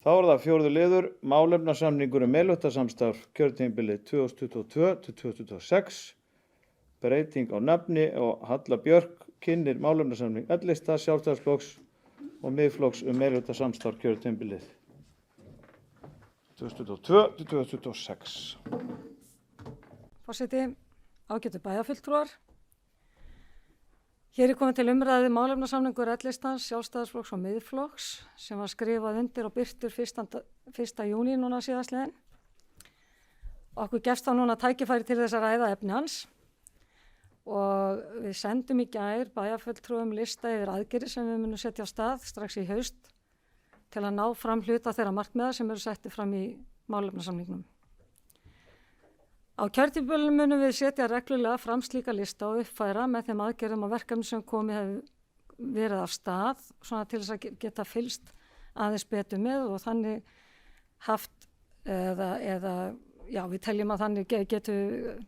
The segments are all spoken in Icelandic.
Þá það fjórði liður, málefnasamningur meirihluta-samstarf kjörtímabilið 2022-2026, breyting á nafni og Halla Björk kynnir málefnasamning L-lista, Sjálfstæðisflokks og Miðflokks meirihluta-samstarf kjörtímabilið 2022-2026. Forseti, ágætu bæjarfulltrúar. Hér komið til umræðu málefnasamningur L-listans, Sjálfstæðisflokks og Miðflokks sem var skrifað undir og birtur 1. júní núna síðastliðinn. Okkur gefst þá núna tækifæri til þess að ræða efni hans og við sendum í gær bæjarfulltrúum lista yfir aðgerðir sem við munum setja á stað strax í haust til að ná fram hluta þeirra markmiða sem eru setti fram í málefnasamningnum. Á kjörtímabilinu munum við setja reglulega fram slíka lista og uppfæra með þeim aðgerðum og verkefnum sem komið hefur verið af stað, svona til þess að geta fylgst aðeins betur með og þannig haft, við teljum að þannig getum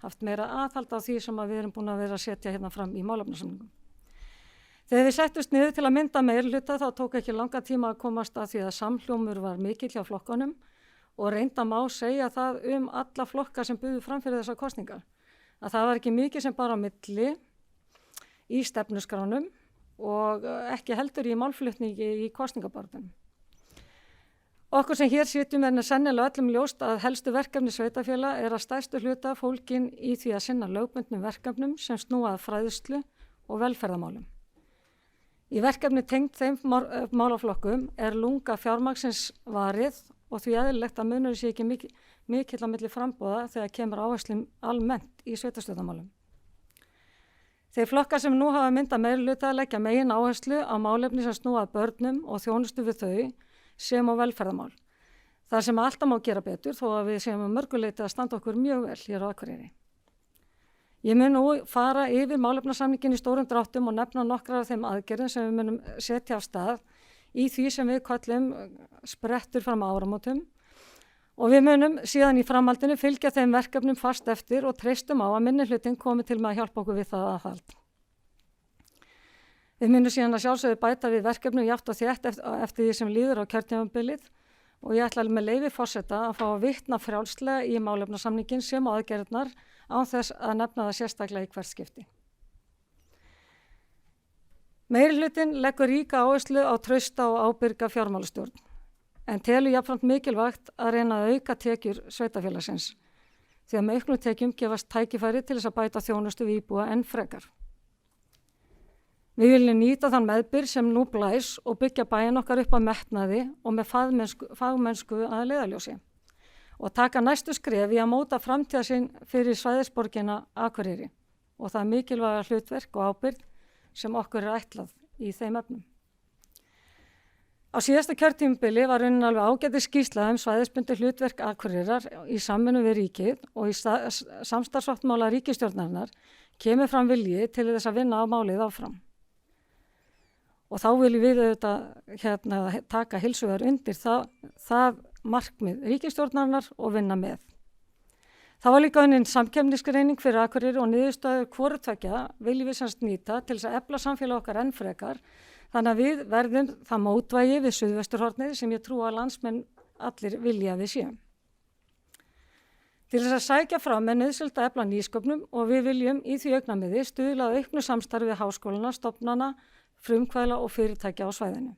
haft meira aðhald á því sem við erum búin að vera að setja hérna fram í málefnasamningum. Þegar við settust niður til að mynda meirihluta þá tók ekki langa tíma að komast að því að samhljómur var mikill hjá flokkunum og reynda má segja það alla flokka sem buðu fram fyrir þessar kosningar. Að það var ekki mikið sem bara á milli í stefnuskránum og ekki heldur í málflutningi í kosningabarðunum. Okkur sem hér sitjum sennilega öllum ljóst að helstu verkefni sveitarfélaga að stærstu hluta fólgin í því að sinna lögbundnum verkefnum sem snúa að fræðslu og velferðarmálum. Í verkefni tengt þeim málaflokkum lunga fjármagnsins varið og því eðlilegt að munur sé ekki mikill á milli frambúða þegar kemur áherslum almennt í sveitarstjórnarmálum. Þeir flokkar sem nú hafa myndað meirihluta leggja megin áherslu á málefni sem snúa að börnum og þjónustu við þau sem á velferðarmál. Það sem alltaf má gera betur þó að við séum að mörguleiti að standa okkur mjög vel hér á Akureyri. Ég mun nú fara yfir málefnasamninginn í stórum dráttum og nefna nokkrar af þeim aðgerðum sem við munum setja af stað í því sem við köllum sprettur fram áramótum og við munum síðan í framhaldinu fylgja þeim verkefnum fast eftir og treystum á að minnihlutinn komi til með að hjálpa okkur við það aðhald. Við munum síðan að sjálfsögðu bæta við verkefnum jafnt og þétt eftir því sem líður á kjörtímabilið og ég ætla með leyfi forseta að fá að vitna frjálslega í málefnasamninginn sem aðgerðirnar án þess að nefna það sérstaklega í hvert skipti. Meirihlutinn leggur ríka áherslu á trausta og ábyrga fjármálastjórn, en telur jafnframt mikilvægt að reyna að auka tekjur sveitarfélagsins, því að með auknum tekjum gefast tækifæri til þess að bæta þjónustu við íbúa enn frekar. Við viljum nýta þann meðbyr sem nú blæs og byggja bæinn okkar upp á metnaði og með fagmennsku að leiðarljósi og taka næstu skref í að móta framtíðarsýn fyrir svæðisborgina Akureyri og það mikilvæga hlutverk og ábyrgð sem okkur ætlað í þeim efnum. Á síðasta kjörtímabili var raunin alveg ágætis skýrsla svæðisbundið hlutverk Akureyrar í samvinnu við ríkið og í samstarfssáttmála ríkisstjórnarinnar kemur fram vilji til þess að vinna á málið áfram. Og þá viljum við auðvitað taka heils hugar undir það markmið ríkisstjórnarinnar og vinna með. Það var líka unnin samkeppnisgreining fyrir Akureyri og niðurstöður hvoru tveggja viljum við semst nýta til þess að efla samfélag okkar enn frekar, þannig að við verðum það mótvægi við suðvesturhornið sem ég trú að landsmenn allir vilja við séum. Til þess að sækja fram nauðsynlegt að efla nýsköpnum og við viljum í því augnamiði stuðla að auknu samstarfi við háskólana, stofnana, frumkvæðla og fyrirtækja á svæðinu.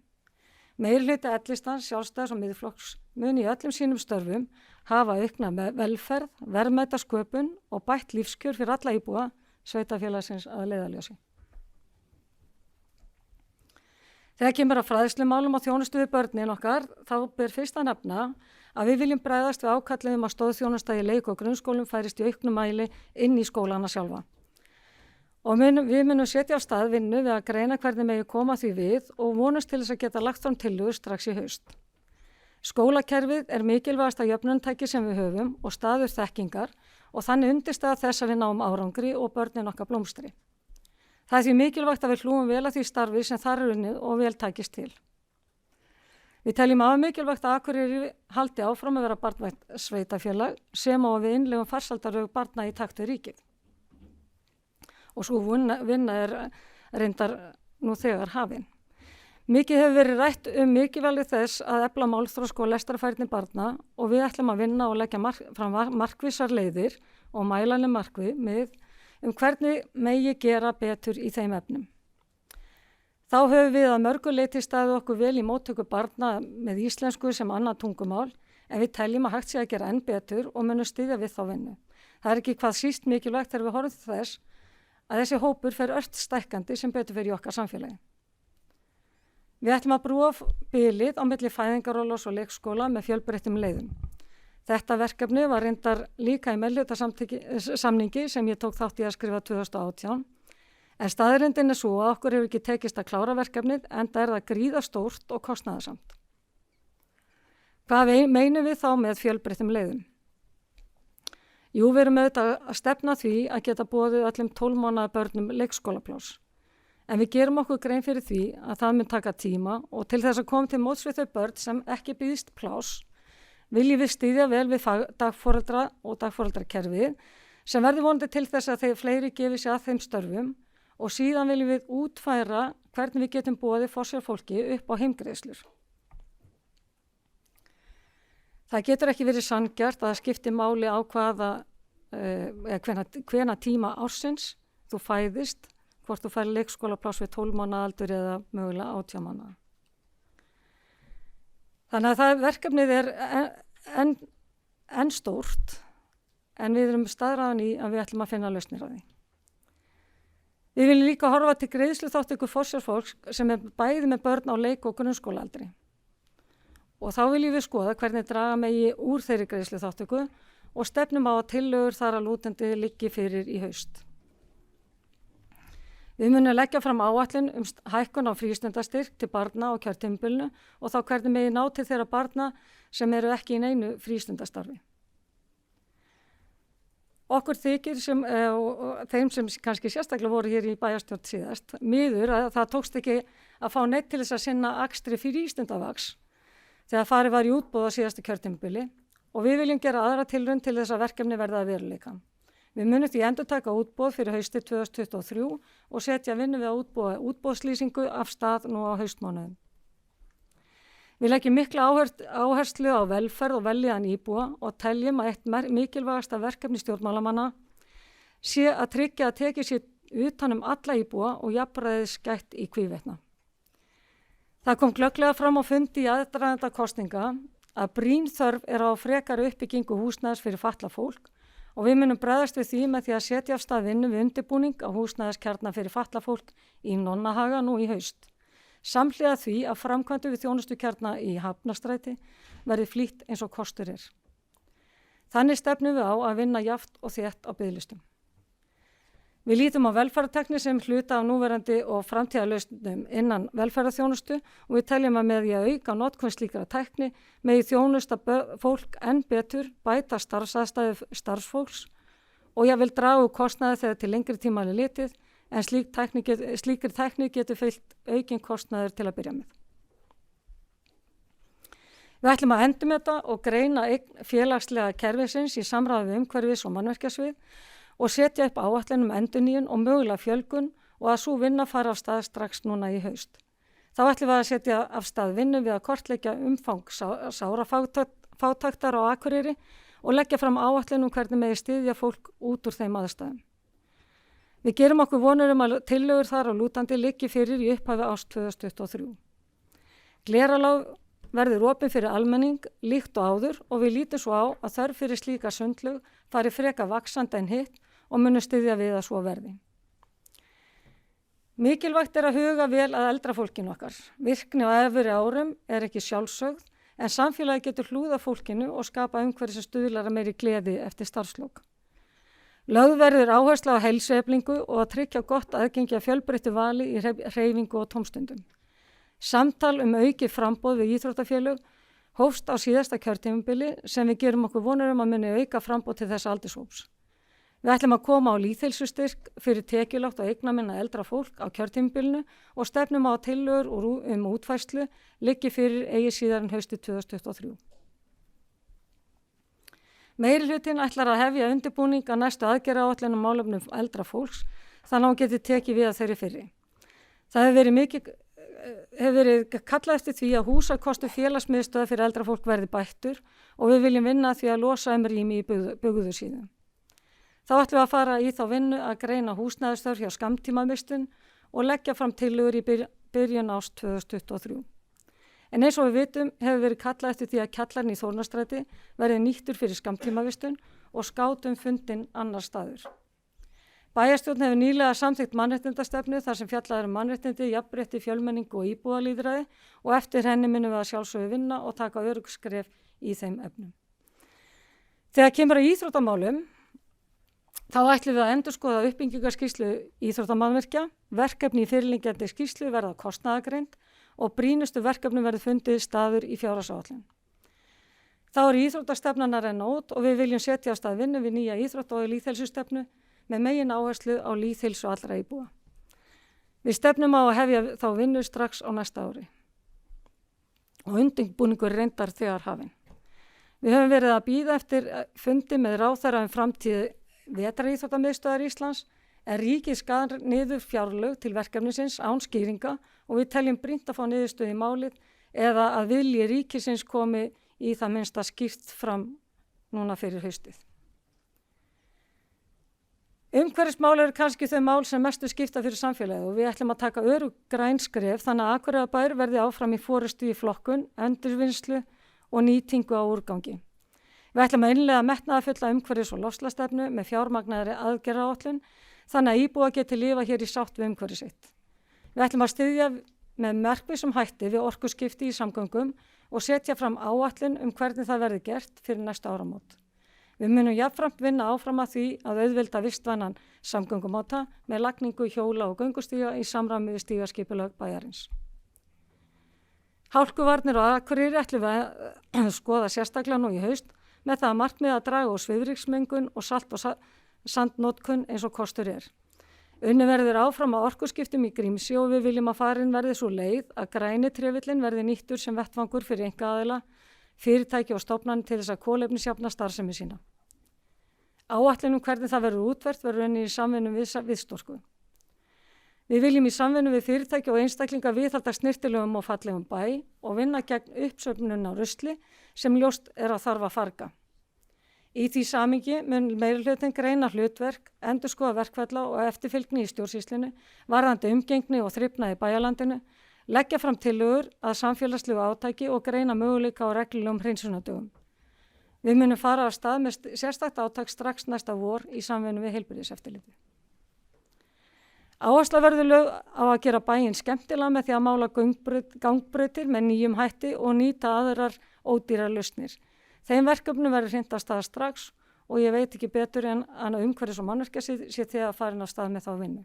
Meirihluti L-listans, Sjálfstæðis og Miðflokks mun í öllum sínum störfum hafa aukna velferð, verðmætasköpun og bætt lífskjör fyrir alla íbúa sveitarfélagsins að leiðarljósi. Þegar kemur að fræðslumálum og þjónustu við börnin okkar, þá ber fyrst að nefna að við viljum bregðast við ákalliðum að stoðþjónusta í leik- og grunnskólum færist í auknum mæli inn í skólana sjálfa. Og við munum setja á stað vinnu við að greina hvernig megi koma því við og vonast til þess að geta lagt fram tillögur strax í haust. Skólakerfið er mikilvægasta jöfnunartæki sem við höfum og staður þekkingar og þannig undirstaða þess að við náum árangri og börnin okkar blómstri. Það er því mikilvægt að við hlúum vel að því starfi sem þar er unnið og vel tækist til. Við teljum að mikilvægt að Akureyri haldi áfram að vera barnvænt sveitarfélag sem á við innlegum farsældarlög barna í takt við ríkið. Og svo vinna er reyndar nú þegar hafin. Mikið hefur verið rætt mikilvægi þess að efla málþroska og lestrarfærni barna og við ætlum að vinna og leggja fram markvissar leiðir og mælanleg markmið hvernig megi gera betur í þeim efnum. Þá höfum við að mörgu leyti staðið okkur vel í móttöku barna með íslensku sem annað tungumál, en við teljum að hægt sé að gera enn betur og munum styðja við þá vinnu. Það er ekki hvað síst mikilvægt þegar við horfum til þess að þessi hópur fer ört stækkandi sem betur fyrir í okkar samfélagi. Við ætlum að brúa bilið á milli fæðingarorlofs og leikskóla með fjölbreyttum leiðum. Þetta verkefni var reyndar líka í meðhlutasamningi sem ég tók þátt í að skrifa 2018, en staðreyndin er svo að okkur hefur ekki tekist að klára verkefnið enda er það gríðarstórt og kostnaðarsamt. Hvað meinum við þá með fjölbreyttum leiðum? Jú, við erum auðvitað að stefna því að geta boðið öllum 12 mánaða börnum leikskólapláss. En við gerum okkur grein fyrir því að það mun taka tíma og til þess að koma til móts við þau börn sem ekki býðst pláss viljum við styðja vel við dagforeldra og dagforeldrakerfið sem verður vonandi til þess að þeir fleiri gefi sig að þeim störfum og síðan viljum við útfæra hvernig við getum boðið forsjárfólki upp á heimgreiðslur. Það getur ekki verið sanngjarnt að það skipti máli á hvenær tíma ársins þú fæðist, hvort þú fær leikskólapláss við 12 mánaða aldur eða mögulega 18 mánaða. Þannig að það verkefnið er enn stórt, en við erum staðráðin í að við ætlum að finna lausnir á því. Við viljum líka horfa til greiðsluþátttöku forsjárfólks sem er bæði með börn á leik- og grunnskólaaldri. Og þá viljum við skoða hvernig draga megi úr þeirri greiðsluþátttöku og stefnum á að tillögur þar að lútandi liggi fyrir í haust. Við munum leggja fram áætlun hækkun á frístundastyrk til barna á kjörtímabilinu og þá hvernig megi ná til þeirra barna sem eru ekki í neinu frístundastarfi. Okkur þykir þeim sem kannski sérstaklega voru hér í bæjarstjórn síðast, miður að það tókst ekki að fá neitt til þess að sinna akstri frístundavaks þegar farið var í útboð á síðasta kjörtímabili og við viljum gera aðra tilraun til þess að verkefni verða að veruleika. Við munum því endurtaka útboð fyrir haustið 2023 og setja vinnu við að útboða útboðslýsingu af stað nú á haustmánuðum. Við leggjum mikla áherslu á velferð og vellíðan íbúa og teljum að eitt mikilvægasta verkefni stjórnmálamanna sé að tryggja að tekið sér utan alla íbúa og jafnræðis gætt í hvívetna. Það kom glögglega fram á fundi í aðdraganda kosninga að brýn þörf er á frekari uppbyggingu húsnæðis fyrir fatlað fólk og við munum bregðast við því með því að setja af stað vinnu við undirbúning á húsnæðiskjarna fyrir fatlað fólk í Nonnahaga nú í haust. Samhliða því að framkvæmdu við þjónustukjarna í Hafnarstræti verði flýtt eins og kostur er. Þannig stefnum við á að vinna jafnt og þétt á biðlistum. Við lítum á velferðartækni sem hluta af núverandi og framtíðarlausnum innan velferðarþjónustu og við teljum að með því að auka notkun slíkra tækni megi þjónusta fólk enn betur bæta starfsaðstæður starfsfólks og ég vil draga úr kostnaði þegar til lengri tíma er litið en slíkri tækni getur fylgt aukinn kostnaður til að byrja með. Við ætlum að endurmeta og greina félagslega kerfisins í samráði við umhverfis- og mannvirkjasvið og setja upp áætlun endurnýjun og mögulega fjölgun og að sú vinna fara af stað strax núna í haust. Þá ætlum við að setja af stað vinnu við að kortleggja umfang sárafátæktar á Akureyri og leggja fram áætlun hvernig megi styðja fólk út úr þeim aðstæðum. Við gerum okkur vonur að tillögur þar á lútandi liggi fyrir í upphafi árs 2023. Gleralán verður opin fyrir almenning líkt og áður og við lítum svo á að þörf fyrir slíka sundlaug fari freka vaxandi en hitt og munum styðja við að svo verði. Mikilvægt er að huga vel að eldra fólkinu okkar. Virkni á efri árum er ekki sjálfsögð en samfélagi getur hlúða fólkinu og skapa umhverfi sem stuðlar að meiri gleði eftir starfslok. Lögð verður áhersla á heilsueflingu og að tryggja gott aðgengi að fjölbreyttu vali í hreyfingu og tómstundum. Samtal aukið framboð við íþróttafélög hófst á síðasta kjörtímabili sem við gerum okkur vonur að muni auka framboð til þessa aldurshóps. Við ætlum að koma á lýðheilsustyrk fyrir tekjulágt og eignaminna eldra fólk á kjörtímabilinu og stefnum á tillögur útfærslu liggi fyrir eigi síðar en haustið 2023. Meirihlutinn ætlar að hefja undirbúning að næstu aðgerðaáætlun málefnum eldra fólks þannig að hún geti tekið við að þeirri fyrri. Það hefur verið hefur verið kallað eftir því að húsakostur félagsmiðstöðvar fyrir eldra fólk verði bættur og við viljum vinna að því að losa rými í bugðu síðan. Þá ætlum við að fara í þá vinnu að greina húsnæðisþörf hjá skammtímavistun og leggja fram tillögur í byrjun árs 2023. En eins og við vitum hefur verið kallað eftir því að kjallarinn í Þórnarstræti verði nýttur fyrir skammtímavistun og skátum fundinn annar staður. Bæjarstjórn hefur nýlega samþykkt mannréttindastefnu þar sem fjallað mannréttindi, jafnrétti, fjölmenningu og íbúalýðræði og eftir henni munum við að sjálfsögðu vinna og taka örugg skref í þeim efnum. Þegar kemur að íþróttamálum, þá ætlum við að endurskoða uppbyggingarskýrslu íþróttamannvirkja, verkefni í fyrirliggjandi skýrslu verða kostnaðargreind og brýnustu verkefni verður fundið staður í fjárhagsáætlun. Þá íþróttastefnan að renna út og við viljum setja á stað vinnu við nýja íþrótta- og lýðheilsustefnu með megin áherslu á lýðheilsu allra íbúa. Við stefnum á að hefja þá vinnu strax á næsta ári og undirbúningur reyndar þegar hafinn. Við höfum verið að bíða eftir fundi með ráðherra framtíð vetraríþróttamiðstöðvar Íslands en ríkið skar niður fjárlög til verkefnisins án skýringa og við teljum brýnt að fá niðurstöðu í málið eða að vilji ríkisins komi í það minnsta skýrt fram núna fyrir haustið. Umhverfismál eru kannski þau mál sem mestu skipta fyrir samfélagið og við ætlum að taka örugg græn skref þannig að Akureyrarbær verði áfram í forystu í flokkun, endurvinnslu og nýtingu á úrgangi. Við ætlum að innleiða metnaðarfulla umhverfis- og loftslagsstefnu með fjármagnaðri aðgerðaáætlun þannig að íbúa geti lifa hér í sátt við umhverfi sitt. Við ætlum að styðja með markvissum hætti við orkuskipti í samgöngum og setja fram áætlun hvernig það verði gert fyrir næsta áramót. Við munum jafnframt vinna áfram að því að auðvelda vistvænan samgöngumáta með lagningu hjóla og göngustíga í samræmi við stígaskipulag bæjarins. Hálkuvarnir og Akureyri ætlum við að skoða sérstaklega nú í haust með það að markmiði að draga úr svifryksmengun og salt- og sandnotkun eins og kostur er. Unnið verður áfram að orkuskiptum í Grímsey og við viljum að farin verði svo leið að græni trefillinn verði nýttur sem vettvangur fyrir einkaaðila, fyrirtæki og stofnanir til þess að kolefnisjafna starfsemi sína. Áætlun hvernig það verður útfært verður unnið í samvinnu við Storku. Við viljum í samvinnu við fyrirtæki og einstaklinga viðhalda snyrtilegum og fallegum bæ og vinna gegn uppsöfnun á rusli sem ljóst að þarf að farga. Í því samhengi mun meirihlutinn greina hlutverk, endurskoða verkfalla og eftirfylgni í stjórnsýslunni, varðandi umgengni og þrifnaði í bæjarlandinu, leggja fram tillögur að samfélagslegu átaki og greina möguleika á reglulegum hreinsunardögum. Við munum fara af stað með sérstakt átak strax næsta vor í samvinnu við heilbrigðiseftirlitið. Áhersla verður lögð á að gera bæinn skemmtilega með því að mála gangbrautir með nýjum hætti og nýta aðrar ódýrar lausnir. Þeim verkefnum verður hrint af stað strax og ég veit ekki betur en að umhverfis- og mannvirkja sé þegar farin af stað með þá vinnu.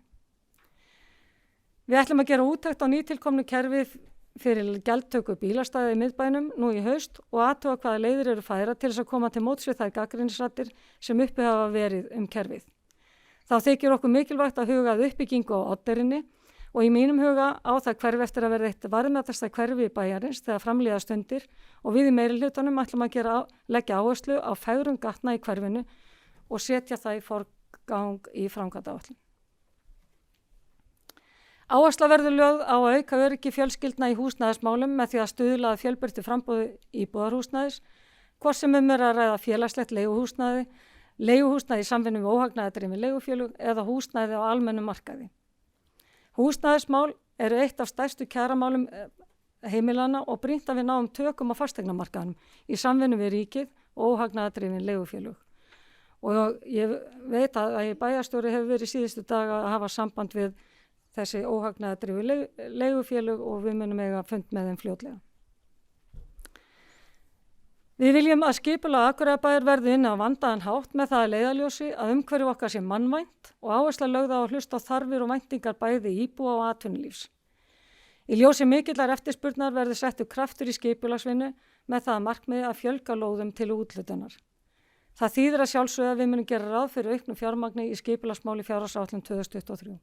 Við ætlum að gera úttekt á nýtilkomnu kerfið fyrir gjaldtöku bílastæði í miðbænum nú í haust og athuga hvaða leiðir eru færa til þess að koma til móts við þær gagnrýnisraddir sem uppi hafa verið kerfið. Þá þykir okkur mikilvægt að huga að uppbyggingu á Oddeyrinni og í mínum huga á það hverfi eftir að verða eitt varðmætasta hverfi bæjarins þegar framlíða stundir og við í meirihlutanum ætlum að leggja áherslu á fegrun gatna í hverfinu og setja það í forgang í framkvæmdaáætlun. Áhersla verður lögð á að auka öryggi fjölskyldna í húsnæðismálum með því að stuðla að fjölbreyttu framboði íbúðarhúsnæðis, hvort sem að ræða félagslegt leiguhúsnæði í samvinnu við óhagnaðardrifin leigufélög eða húsnæði á almennum markaði. Húsnæðismál eru eitt af stærstu kjaramálum heimilana og brýnt að við náum tökum á fasteignamarkaðnum í samvinnu við ríkið og óhagnaðardrifin leigufélög. Og ég veit að bæjarstjóri hefur verið síðustu daga að hafa samband við þessi óhagnaðardrifu leigufélög og við munum eiga fund með þeim fljótlega. Við viljum að skipulag Akureyrarbæjar verði inn á vandaðan hátt með það að leiðarljósi að umhverfi okkar sé mannvænt og áhersla lögð á að hlusta á þarfir og væntingar bæði íbúa og atvinnulífs. Í ljósi mikillar eftirspurnar verður settur kraftur í skipulagsvinnu með það að markmiði að fjölga lóðum til úthlutunar. Það þýðir að sjálfsögðu að við munum gera ráð fyrir auknu fjármagni í skipulagsmáli fjárhagsáætlun 2023.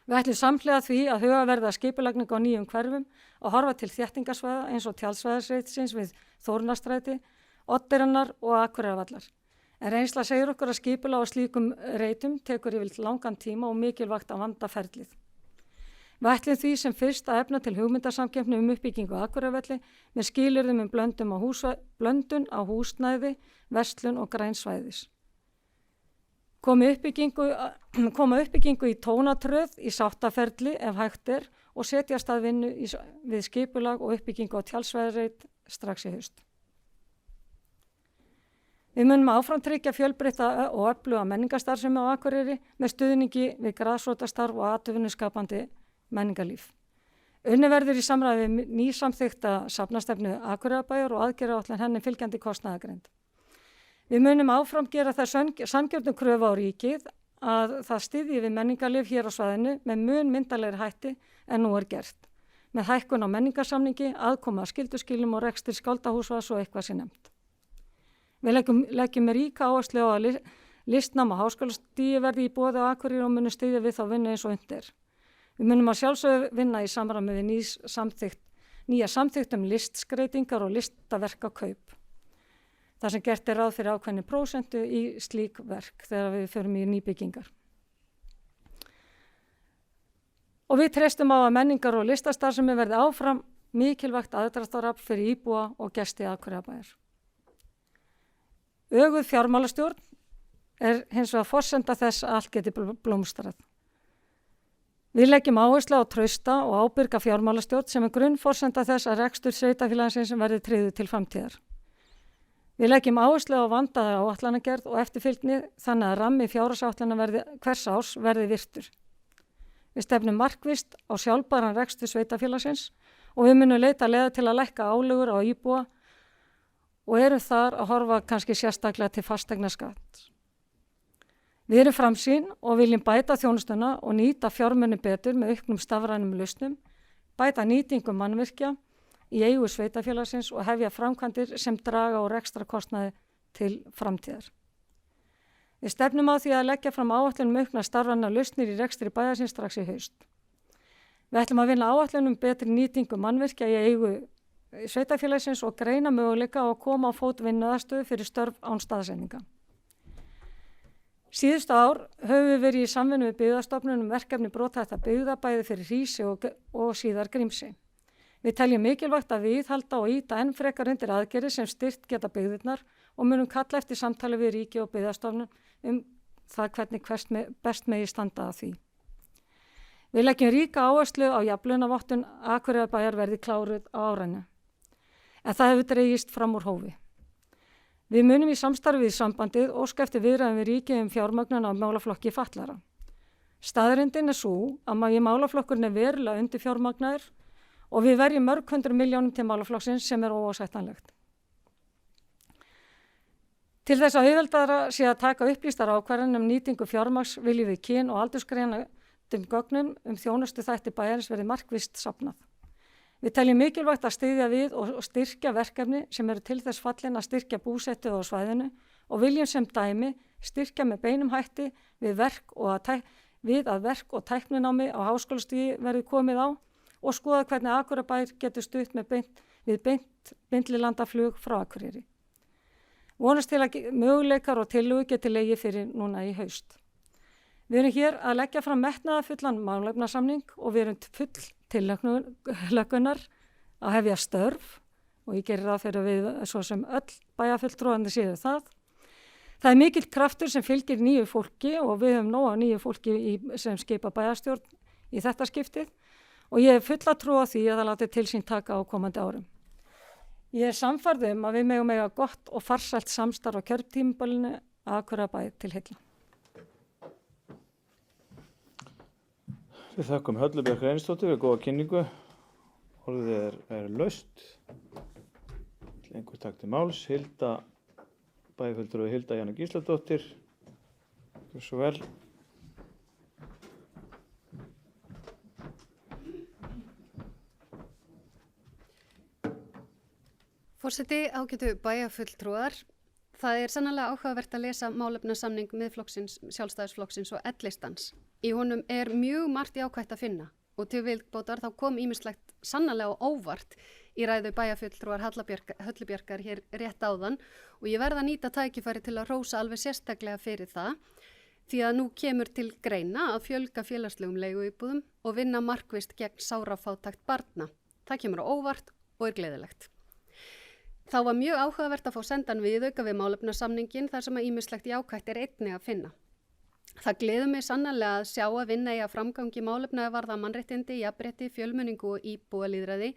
Við ætlum samhliða því að huga verða skipulagningu á nýjum hverfum og horfa til þéttingasvæða eins og tjaldsvæðisreitsins við Þórnarstræti, Oddeyrinnar og Akureyrarvallar. En reynsla segir okkur að skipulag á slíkum reitum tekur yfirleitt langan tíma og mikilvægt að vanda ferlið. Við ætlum því sem fyrst að efna til hugmyndasamkeppni uppbyggingu á Akureyrarvelli með skilyrðum blöndun á húsnæði, verslun og grænsvæðis. Koma uppbyggingu í tónatröð í sáttaferli ef hægt og setja stað vinnu við skipulag og uppbyggingu á tjaldsvæðisreit strax í haust. Við munum áfram tryggja fjölbreytta og öfluga menningarstarfsemi á Akureyri með stuðningi við grasrótarstarf og atvinnuskapandi menningarlíf. Unnið verður í samræði við nýsamþykkta safnastefnu Akureyrarbæjar og aðgerðaáætlun henni fylgjandi kostnaðargreind. Við munum áfram gera það sanngjörnu kröfu á ríkið að það styðji við menningarlíf hér á svæðinu með mun myndarlegri hætti en nú gert, með hækkun á menningarsamningi, aðkoma að skylduskilum og rekstri skáldahúsvars og eitthvað sé nefnt. Við leggjum ríka áherslu á að listnám á háskólastigi verði í boði á Akureyri og munum styðja við þá vinnu eins og undir. Við munum að sjálfsögðu vinna í samræmi við nýja samþykkt listskreitingar og listaverkakaup. Það sem gert ráð fyrir ákveðni prósentu í slík verk þegar við förum í nýbyggingar. Og við treystum á að menningar og listastarfsemi verði áfram mikilvægt aðdráttarafl fyrir íbúa og gesti Akureyrarbæjar. Öguð fjármálastjórn hins vegar forsenda þess að allt geti blómstrað. Við leggjum áherslu á trausta og ábyrga fjármálastjórn sem grunnforsenda þess að rekstur sveitarfélagsins verði tryggður til framtíðar. Við leggjum áherslu á vandaða áætlanagerð og eftirfylgni þannig að rammi fjárhagsáætlana hvers árs verði virtur. Við stefnum markvisst á sjálfbæran rekstur sveitarfélagsins og við munum leita leiða til að lækka álögur á íbúa og erum þar að horfa kannski sérstaklega til fasteignaskatt. Við erum framsýn og viljum bæta þjónustuna og nýta fjármuni betur með auknum stafrænum lausnum, bæta nýtingu mannvirkja í eigu sveitarfélagsins og hefja framkvæmdir sem draga úr rekstrakostnaði til framtíðar. Við stefnum á því að leggja fram áætlun aukna stafrænar lausnir í rekstri bæjarsins strax í haust. Við ætlum að vinna áætlun betri nýtingu mannvirkja í eigu sveitarfélagsins og greina möguleika á að koma á fót vinnuaðstöðu fyrir störf án staðsetninga. Síðustu ár höfum við verið í samvinnu við Byggðastofnun verkefni brothætta byggða bæði fyrir Hrísi og síðar Grímsi. Við teljum mikilvægt að viðhalda og ýta enn frekar undir aðgerðir sem styrkt geta byggðirnar og munum kalla eftir samtali við ríki og Byggðastofnun það hvernig best megi standa að því. Við leggjum ríka áherslu á jafnlaunavottun Akureyrarbæjar verði kláruð á árinu. En það hefur dregist fram úr hófi. Við munum í samstarfi við sambandið óska eftir viðræðum við ríkið fjármögnun á málaflokki fatlaðra. Staðreyndin sú að málaflokkurinn verulega undir fjármagnaður og við verjum mörg 100 milljónum til málaflokksins sem óásættanlegt. Til þess að auðveldara sé að taka upplýstar ákvarðanir nýtingu fjármagns viljum við kyn- og aldursgreinum gögnum þjónustu þætti bæjarins verði markvisst safnað. Við teljum mikilvægt að styðja við og styrkja verkefni sem eru til þess fallin að styrkja búsetu á svæðinu og viljum sem dæmi styrkja með beinum hætti við að verk og tækninámi á háskólastigi verði komið á og skoða hvernig Akureyrarbær getur stutt við bindlilandaflug frá Akureyri. Vonast til að möguleikar og tillögur geti legið fyrir núna í haust. Við erum hér að leggja fram metnaðarfullan málefnasamning og við erum full tillöggunar að hefja störf og ég gerir það fyrir við svo sem öll bæjarfulltrúarnir séu það. Það er mikill kraftur sem fylgir nýju fólki og við höfum nóg af nýju fólki sem skipa bæjarstjórn í þetta skiptið og ég hef fulla trú á því að það láti til sín taka á komandi árum. Ég er sannfærð að við megum eiga gott og farsælt samstarf á kjörtímabilinu að Akureyrarbæ til heilla. Við þakkum Höllu Björk Reynisdóttur við góða kynningu. Orðið er laust. Einhver takk til máls. Bæjarfulltrúi Hilda Jana Gísladóttir. Gjörðu svo vel. Forseti, ágætu bæjarfulltrúar. Það er sannarlega áhugavert að lesa málefnasamning Miðflokksins, Sjálfstæðisflokksins og L-listans. Í honum er mjög margt jákvætt að finna og til viðbótar þá kom ýmislegt sannarlega óvart í ræðu bæjarfulltrúar Höllu Bjarkar hér rétt áðan og ég verð að nýta tækifæri til að hrósa alveg sérstaklega fyrir það. því að nú kemur til greina að fjölga félagslegum leiguíbúðum og vinna markvisst gegn sárafátækt barna. Það kemur á óvart og gleðilegt. Þá var mjög áhugavert að fá sendan viðauka við málefnasamningin þar sem að ýmislegt jákvætt einnig að finna. Það gleður mig sannarlega að sjá að vinna í að framgangi málefna varða mannréttindi, jafnrétti, fjölmenningu og íbúalýðræði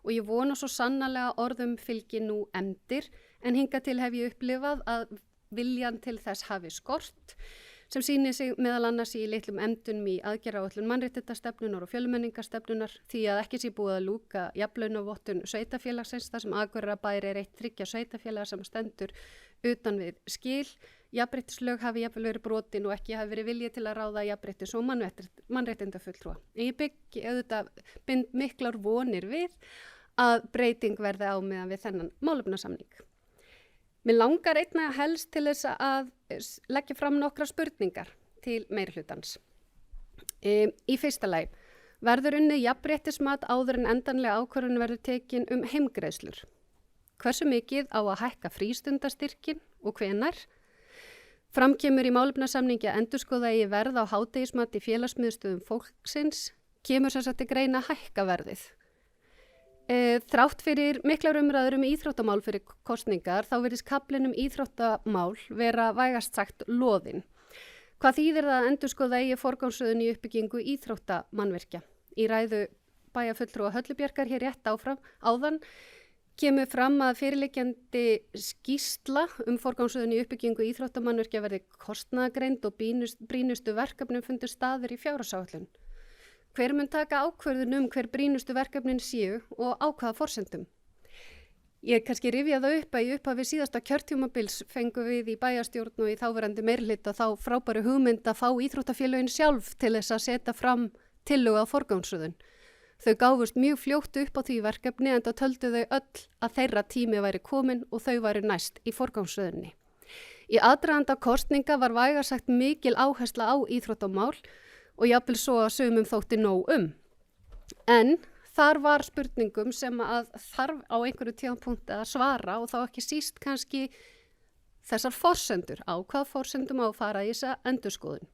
og ég vona svo sannarlega orðum fylgi nú efndir en hingað til hef ég upplifað að viljan til þess hafi skort sem sýnir sig meðal annars í litlum efndunum í aðgerðaáætlun mannréttindastefnunar og fjölmenningastefnunar því að ekki sé búið að lúka jafnlaunavottun sveitarfélagsins þar sem Akureyrarbær er 1 sveitarfélaga sem stendur utan við skil. Jafnréttislög hafi jafnvel verið brotin og ekki hafi verið vilji til að ráða jafnréttis og mannréttindafulltrúa. Ég bind miklar vonir við að breyting verði á meðan við þennan málefnasamning. Mér langar einnig helst til þess að leggja fram nokkra spurningar til meirihlutans. Í fyrsta lagi, verður unnið jafnréttismat áður en endanlega ákvörðun verður tekin heimgreiðslur? Hversu mikið á að hækka frístundastyrkin og hvenær? Fram kemur í málefnasamningi að endurskoða eigi verð á hádegismati félagsmiðstöðum fólksins, kemur sem sagt til greina að hækka verðið. Þrátt fyrir miklar umræður íþróttamál fyrir kosningar þá virðist kaflinn íþróttamál vera vægast sagt loðinn. Hvað þýðir það að endurskoða eigi forgangsröðun í uppbyggingu íþróttamannvirkja? Í ræðu bæjarfulltrúa Höllubjargar hér rétt áðan kemur fram að fyrirliggjandi skýrsla forgangsröðun í uppbyggingu íþróttamannvirkja verði kostnaðargreind og brýnustu verkefnum fundu staðir í fjárhagsáætlun. Hver mun taka ákvörðun hver brýnustu verkefnin séu og á hvaða forsendum? Ég kannski rifja það upp að í upphafi síðasta kjörtímabils fengum við í bæjarstjórn og í þáverandi meirihluta þá frábæru hugmynd að fá íþróttafélögin sjálf til þess að setja fram tillögu á forgangsröðun. Þau gáfust mjög fljótt upp á því verkefni en þá töldu þau öll að þeirra tími væri komin og þau væri næst í forgangsröðunni. Í aðdraganda kosninga var vægast sagt mikil áhersla á íþróttamál og jafnvel svo að sumum þótti nóg En þar var spurningum sem að þarf á einhverju tímapunkti að svara og þá ekki síst kannski þessar forsendur, á hvað forsendum á að fara í þessa endurskoðun.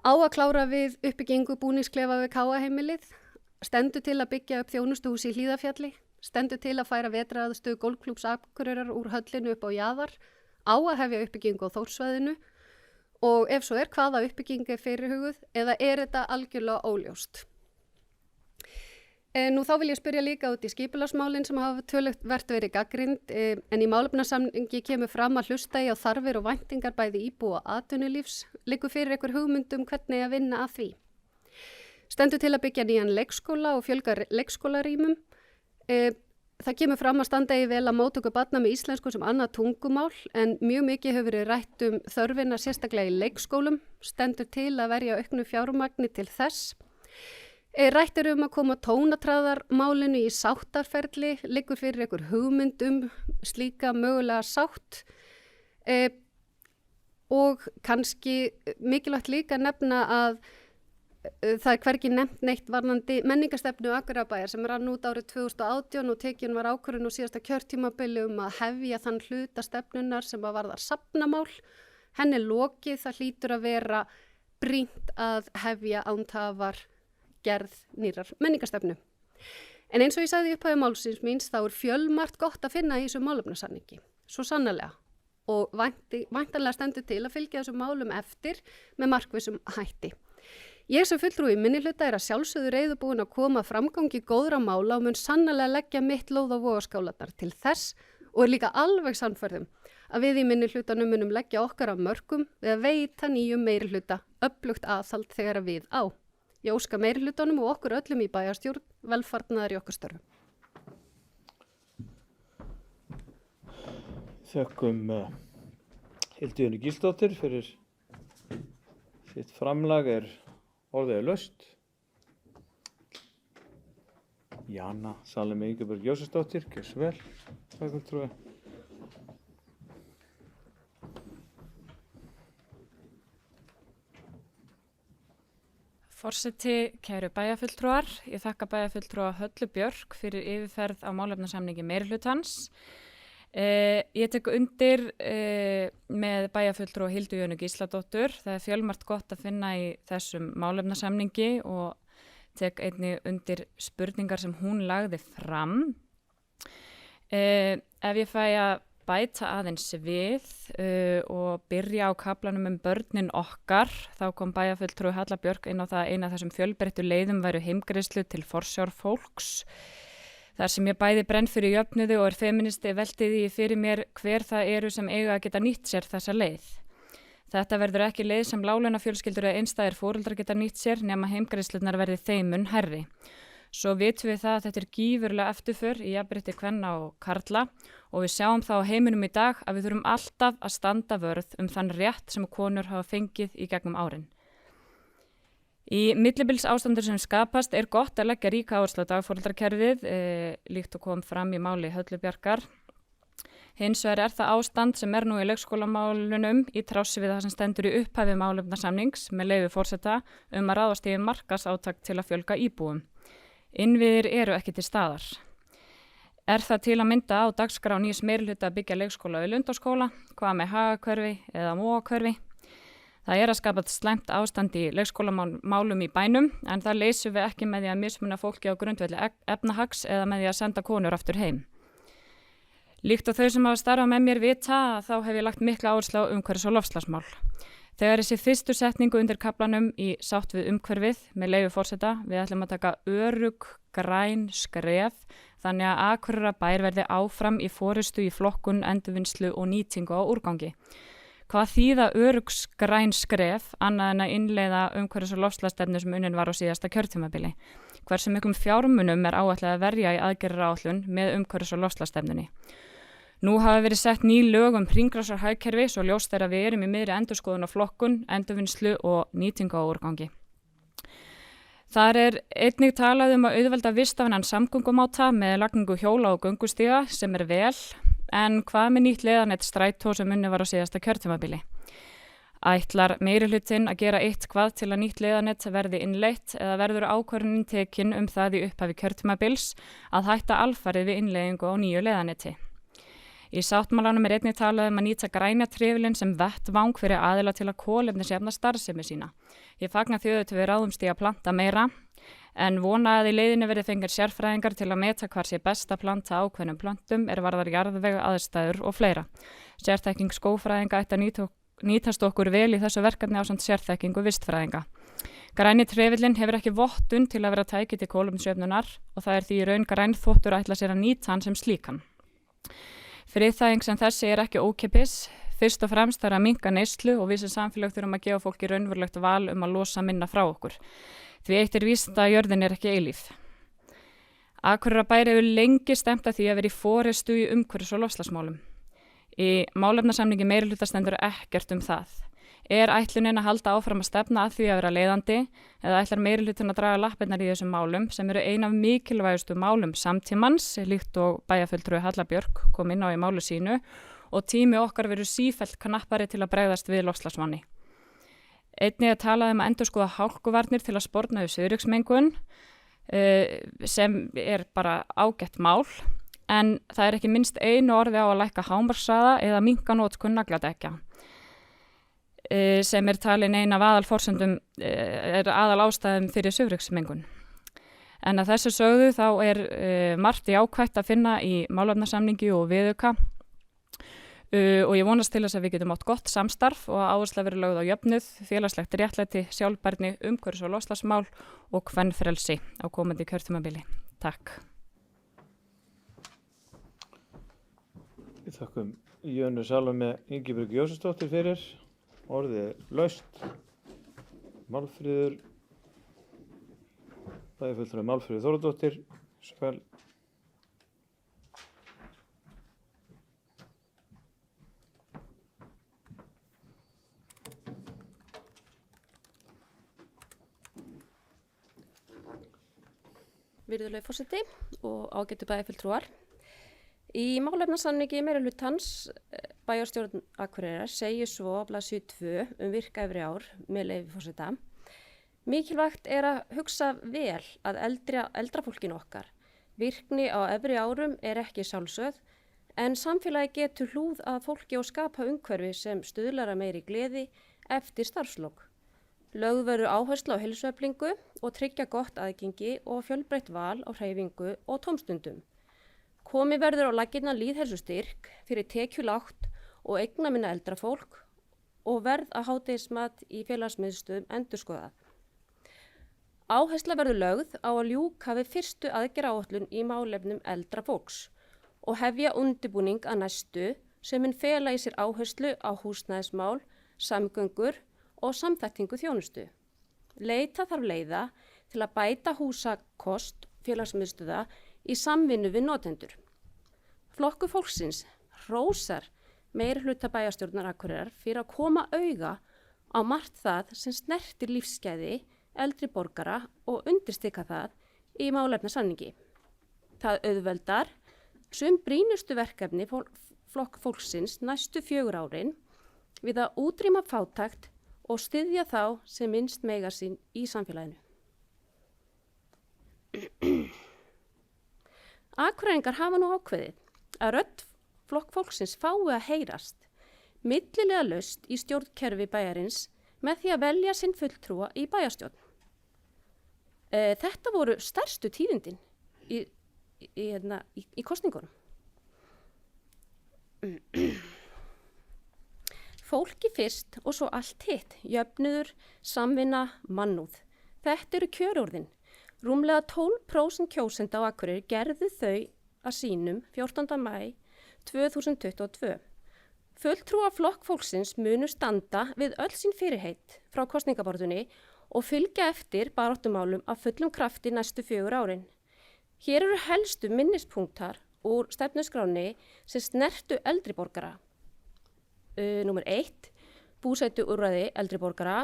Á að klára við uppbyggingu búningsklefa við Káaheimilið, stendur til að byggja upp þjónustuhús í Hlíðarfjalli, stendur til að færa vetraraðstöð golfklúbbs Akureyrar úr höllinni upp á Jaðar, á að hefja uppbyggingu á Þórssvæðinu og ef svo hvaða uppbyggingu fyrirhuguð eða þetta algjörlega óljóst. Nú þá vil ég spyrja líka út í skipulagsmálin sem hafa töluvert verið gagnrýnd en í málefnasamningi kemur fram að hlusta í á þarfir og væntingar bæði íbúa og atvinnulífs, liggur fyrir einhver hugmyndum hvernig að vinna að því. Stendur til að byggja nýjan leikskóla og fjölga leikskólarýmum. Það kemur fram að standa í vel að móttöku barna með íslensku sem annað tungumál en mjög mikið hefur verið rætt þörfina sérstaklega í leikskólum, stendur til að verja auknu fjármagni til þess. Rætt að koma tónatraðarmálinu í sáttarferli, liggur fyrir einhver hugmynd slíka mögulega sátt og kannski mikilvægt líka nefna að það hvergi nefnt neitt varðandi menningarstefnu Akureyrarbæjar sem rann út árið 2018 og tekin var ákvörðun á síðasta kjörtímabili að hefja þann hluta stefnunar sem að varðar safnamál. Henni lokið, það hlýtur að vera brýnt að hefja án tafar gerð nýrar menningarstefnu. En eins og ég sagði í upphafi málsins míns þá fjölmargt gott að finna í þessu málefnasamningi, svo sannarlega og væntanlega stendur til að fylgja þessum málum eftir með markvissum hætti. Ég sem fulltrúi minnihluta að sjálfsögðu reiðubúin að koma framgangi góðra mála og mun sannarlega leggja mitt lóð á vogarskálarnar til þess og líka alveg sannfærðum að við í minnihlutanum munum leggja okkar af mörkum við að veita nýjum meirihluta öflugt aðhald þegar við á. Ég óska meirihlutanum og okkur öllum í bæjarstjórn velfarnaðar í okkar störfum. Þökkum Hildi Unu Gísladóttur fyrir sitt framlag orðið laust. Jana Salome Ingeborg Jósefsdóttir, gjörðu svo vel, bæjarfulltrúi. Forseti, kæru bæjarfulltrúar, ég þakka bæjarfulltrúa Höllu Björk fyrir yfirferð á málefnasamningi meirihlutans. Ég tek undir með bæjarfulltrúa Hildu Jönu Gísladóttur. Það er fjölmargt gott að finna í þessum málefnasamningi og tek einnig undir spurningar sem hún lagði fram. Ef ég fæ að bæta aðeins við og byrja á kaflanum börnin okkar, þá kom bæjarfulltrúi Halla Björk inn á það að eina af þessum fjölbreyttu leiðum væru heimgreiðslu til forsjárfólks. Þar sem ég bæði brenn fyrir jöfnuði og feministi velti því fyrir mér hver það eru sem eiga að geta nýtt sér þessa leið. Þetta verður ekki leið sem láglaunafjölskyldur eða einstæðir foreldrar geta nýtt sér nema heimgreiðslurnar verði þeim mun hærri. Svo vitum við það að þetta er gífurlega eftirför í jafnrétti kvenna og karla og við sjáum þá á heiminum í dag að við þurfum alltaf að standa vörð þann rétt sem konur hafa fengið í gegnum árin. Í millibils ástandur sem skapast er gott að leggja ríka áherslu á dagforeldrakerfið, líkt og kom fram í máli Höllu Bjarkar. Hins vegar er það ástand sem er nú í leikskólamálunum í trássi við það sem stendur í upphafi málefnasamnings með leyfi forseta að ráðast í markaðsátak til að fjölga íbúum. Innviðir eru ekki til staðar. Er það til að mynda á dagskrá nýs meirihluta að byggja leikskóla við Lundarskóla, hvað með Hagahverfi eða Móahverfi? Það er að skapa slæmt ástand í leikskólamálum í bænum en það leysum við ekki með því að mismuna fólki á grundvelli efnahags eða með því að senda konur aftur heim. Líkt og þau sem hafa starfað með mér vita þá hef ég lagt mikla áherslu á umhverfis- og loftslagsmál. Þegar þessi fyrstu setningu undir kaflanum í sátt við umhverfið með leyfi forseta, við ætlum að taka örugg, græn skref þannig að Akureyrarbær verði áfram í forystu í flokkun, endurvinnslu og nýtingu á úrgangi. Hvað þýða örugg, græn skref annað en að innleiða umhverfis- og loftslagsstefnu sem unnin var á síðasta kjörtímabili? Hversu miklum fjármunum er áætlað að verja í aðgerðaráætlun með umhverfis- og loftslagsstefnunni? Nú hafa verið sett ný lög hringrásarhagkerfi svo ljóst er að við erum í miðri endurskoðun á flokkun, endurvinnslu og nýtingu á úrgangi. Þar er einnig talað að auðvelda vistvænan samgöngumáta með lagningu hjóla og göngustíga sem er vel, en hvað með nýtt leiðanett strætó sem unni var á síðasta kjörtímabili? Ætlar meirihlutinn að gera eitthvað til að nýtt leiðanett verði innleitt eða verður ákvörðunin tekin það í upphafi kjörtímabils að hætta alfarið við innleiðingu á nýju leiðanetti? Í sáttmálanum er einnig talað að nýta græna trefilinn sem vettvang fyrir aðila til að kolefnisjafna starfsemi sína. Ég fagna því að við ráðumst í að planta meira, en vona að í leiðinni verði fengir sérfræðingar til að meta hvar sé best að planta ákveðnum plöntum varðar jarðvega aðstæður og fleira. Sérþekking skógfræðinga ætti að nýtast okkur vel í þessu verkefni ásamt sérþekkingu vistfræðinga. Græni trefillinn hefur ekki vottun til að vera tæki til kolefnisjöfnunar og það er því í raun grænþvottur ætla sér að nýta hann sem slíkan. Friðþæging sem þessi er ekki ókeypis, fyrst og fremst er að minnka neyslu og við sem samfélag þurfum að gefa fólki raunverulegt val að losa minna frá okkur. Því eitt er víst að jörðin er ekki eilíf. Akureyrarbær hefur lengi stefnt að því að vera í forystu í umhverfis- og loftslagsmálum. Í málefnasamningi meirihluta stendur ekkert það. Er ætlunin að halda áfram að stefna að því að vera leiðandi eða ætlar meirihlutinn að draga lappirnar í þessum málum sem eru ein af mikilvægustu málum samtímans, líkt og bæjarfulltrúi Halla Björk kom inn á í máli sínu og tími okkar verður sífellt knappari til að bregðast við loftslagsvanni. Einnig að tala að endurskoða hálkuvarnir til að sporna við svifryksmengun sem er bara ágætt mál, en það er ekki minnst einu orði á að lækka hámarkshraða eða minnka notkun nagladekkja. Sem er talin ein af aðal ástæðum fyrir svifryksmengun. En að þessu sögðu þá er margt jákvætt að finna í málefnasamningi og viðauka og ég vonast til þess að við getum átt gott samstarf og áhersla verið lögð á jöfnuð, félagslegt réttlæti, sjálfbærni, umhverfis- og loftslagsmál og kvenfrelsi á komandi kjörtímabili. Takk. Við þakkum Jönu Salóme Ingibjörgu Jósefsdóttur fyrir. Orðið er laust. Málfríður, bæjarfulltrúi Málfríður Þórodóttir, skal. Virðulegi forseti og ágætu bæjarfulltrúar. Í málefnasamningi meirihlutans bæjarstjórn Akureyrar segir svo á blaðsíðu 2 virka efri ár með leyfi forseta. Mikilvægt er að hugsa vel að eldra fólkinu okkar. Virkni á efri árum er ekki sjálfsögð, en samfélagi getur hlúð að fólki og skapa umhverfi sem stuðlar að meiri gleði eftir starfslok. Lögð verður áherslu á heilsueflingu og tryggja gott aðgengi og fjölbreytt val á hreyfingu og tómstundum. Komið verður á laggirnar lýðheilsustyrk fyrir tekjulágt og eignaminna eldra fólk og verð að hádegismat í félagsmiðstöðum endurskoðað. Áhersla verður lögð á að ljúka við fyrstu aðgerðaáætlun í málefnum eldra fólks og hefja undirbúning að næstu sem mun fela í sér áherslu á húsnæðismál, samgöngur og samþættingu þjónustu. Leita þarf leiða til að bæta húsakost félagsmiðstöða í samvinnu við notendur. Flokkur fólksins hrósar meirihluta bæjarstjórnar Akureyrar fyrir að koma auga á margt það sem snertir lífsgæði eldri borgara og undirstika það í málefnasamningi. Það auðveldar sum brýnustu verkefni flokk fólksins næstu 4 árin við að útrýma fátækt og styðja þá sem minnst mega sín í samfélaginu. Akureyringar hafa nú ákveðið að rödd flokk fólksins fái að heyrast millilega laust í stjórnkerfi bæjarins með því að velja sinn fulltrúa í bæjarstjórn. Þetta voru stærstu tíðindin í kosningunum. Fólki fyrst og svo allt hitt, jöfnuður, samvinna, mannúð. Þetta eru kjörorðin. Rúmlega 12% kjósenda á Akureyri gerðu þau að sínum 14. maí 2022. Fulltrúar flokk fólksins munu standa við öll sín fyrirheit frá kosningaborðunni og fylgja eftir baráttumálum af fullum krafti næstu 4 árin. Hér eru helstu minnispunktar úr stefnuskráni sem snertu eldri borgara. Númer 1, búsetu úrræði eldri borgara.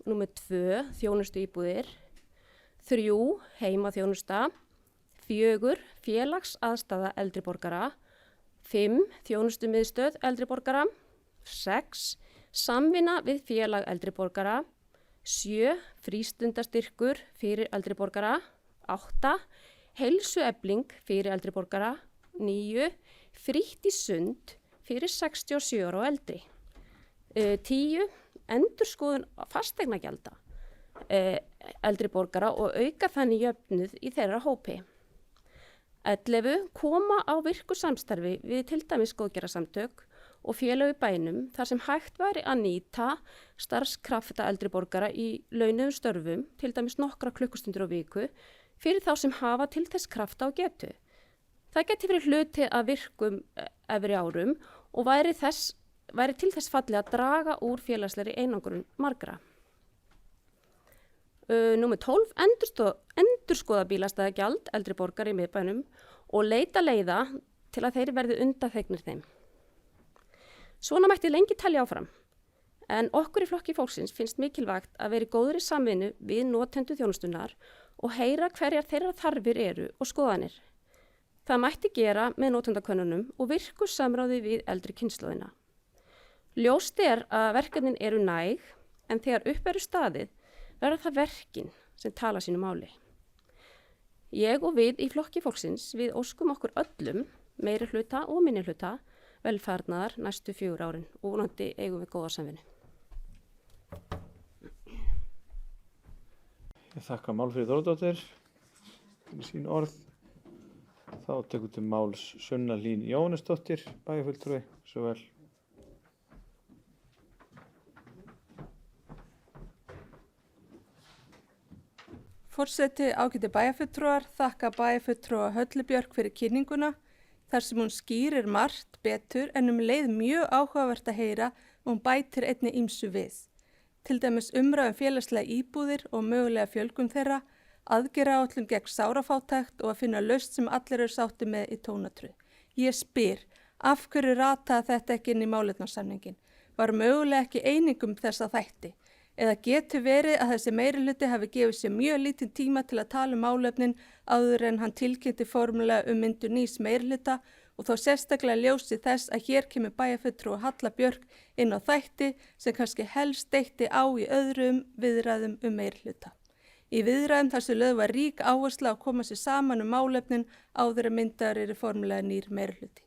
Númer 2, þjónustu íbúðir. 3, heimaþjónusta. 4, félagsaðstaða eldri borgara. 5, þjónustumiðstöð eldri borgara. 6, samvinna við félag eldri borgara. 7, frístundastyrkur fyrir eldri borgara. 8, heilsuefling fyrir eldri borgara. 9, frítt í sund fyrir 67 ára og eldri. 10, endurskoðun fasteignagjalda eldri borgara og auka þannig jöfnuð í þeirra hópi. 11, koma á virku samstarfi við til dæmis góðgerðarsamtök og félög í bænum þar sem hægt væri að nýta starfskrafta eldri borgara í launuðum störfum, til dæmis nokkra klukkustundir á viku, fyrir þá sem hafa til þess krafta og getu. Það geti verið hluti að virkum efri árum og væri til þess fallið að draga úr félagslegri einangrun margra. Númer 12, endurskoða bílastæðagjald eldri borgara í miðbænum og leita leiða til að þeir verði undanþegnir þeim. Svona mætti lengi telja áfram, en okkur í flokki fólksins finnst mikilvægt að vera í góðri samvinnu við notendur þjónustunnar og heyra hverjar þeirra þarfir eru og skoðanir. Það mætti gera með notendakönnunum og virku samráði við eldri kynslóðina. Ljóst að verkefnin eru næg, en þegar upp eru staðið verða það verkin sem tala sínu máli. Ég og við í flokki fólksins, við óskum okkur öllum, meiri hluta og minni hluta, velfarnaðar næstu 4 árin og vonandi eigum við góða samvinnu. Ég þakka Málfríði Þórðardóttir fyrir sín orð. Þá tekur til máls Sunna Hlín Jóhannesdóttir, bæjarfulltrúi, svo vel. Forseti ágæti bæjarfulltrúar þakka bæjarfulltrúa Höllu Björk fyrir kynninguna þar sem hún skýrir margt betur en leið mjög áhugavert að heyra og hún bætir einnig ýmsu við. Til dæmis umræðum félagslega íbúðir og mögulega fjölgun þeirra, aðgerðaáætlun gegn sárafátækt og að finna lausn sem allir eru sátti með í tónatröð. Ég spyr, af hverju rataði þetta ekki inn í málefnasamningin? Var mögulega ekki einingum þessa þætti? Eða getur verið að þessi meirihluti hafi gefið sér mjög lítinn tíma til að tala málefnin áður en hann tilkynnti formulega myndun nýs meirihluta og þó sérstaklega ljósi þess að hér kemur bæjarfulltrúi Halla Björk inn á þætti sem kannski helst deitti á í öðrum viðræðum meirihluta. Í viðræðum þar sem lögð var rík áhersla að koma sér saman málefnin áður en myndaður eru formulega nýr meirihluti.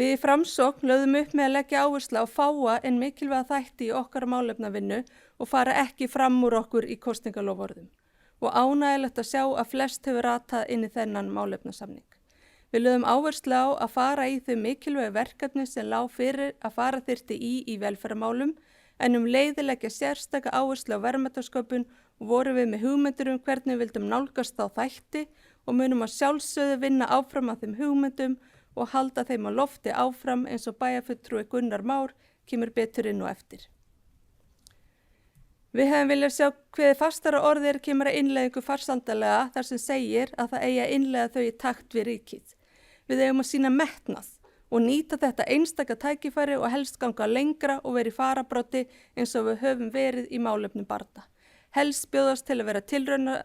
Við í Framsókn lögðum upp með að leggja áherslu á fáa en mikilvæga þætti í okkar málefnavinnu og fara ekki fram úr okkur í kosningaloforðum. Og ánægilegt að sjá að flest hefur ratað inn í þennan málefnasamning. Við lögðum áherslu á að fara í þau mikilvægu verkefni sem lá fyrir að fara þyrfti í velferðarmálum, en leiðilegja sérstaka áherslu á verðmætasköpun og vorum við með hugmyndir hvernig við vildum nálgast þá þætti og munum að sjálfsögðu vinna áfram að þeim hugmyndum og halda þeim á lofti áfram eins og bæjarfulltrúi Gunnar Már kemur betur inn og eftir. Við hefum viljað sjá hveði fastara orðir kemur að innleiðingu farsandalega þar sem segir að það eigi að innleiða þau í takt við ríkið. Við eigum að sýna metnað og nýta þetta einstaka tækifæri og helst ganga lengra og vera í farabróti eins og við höfum verið í málefnum barna. Helst bjóðast til að vera tilrauna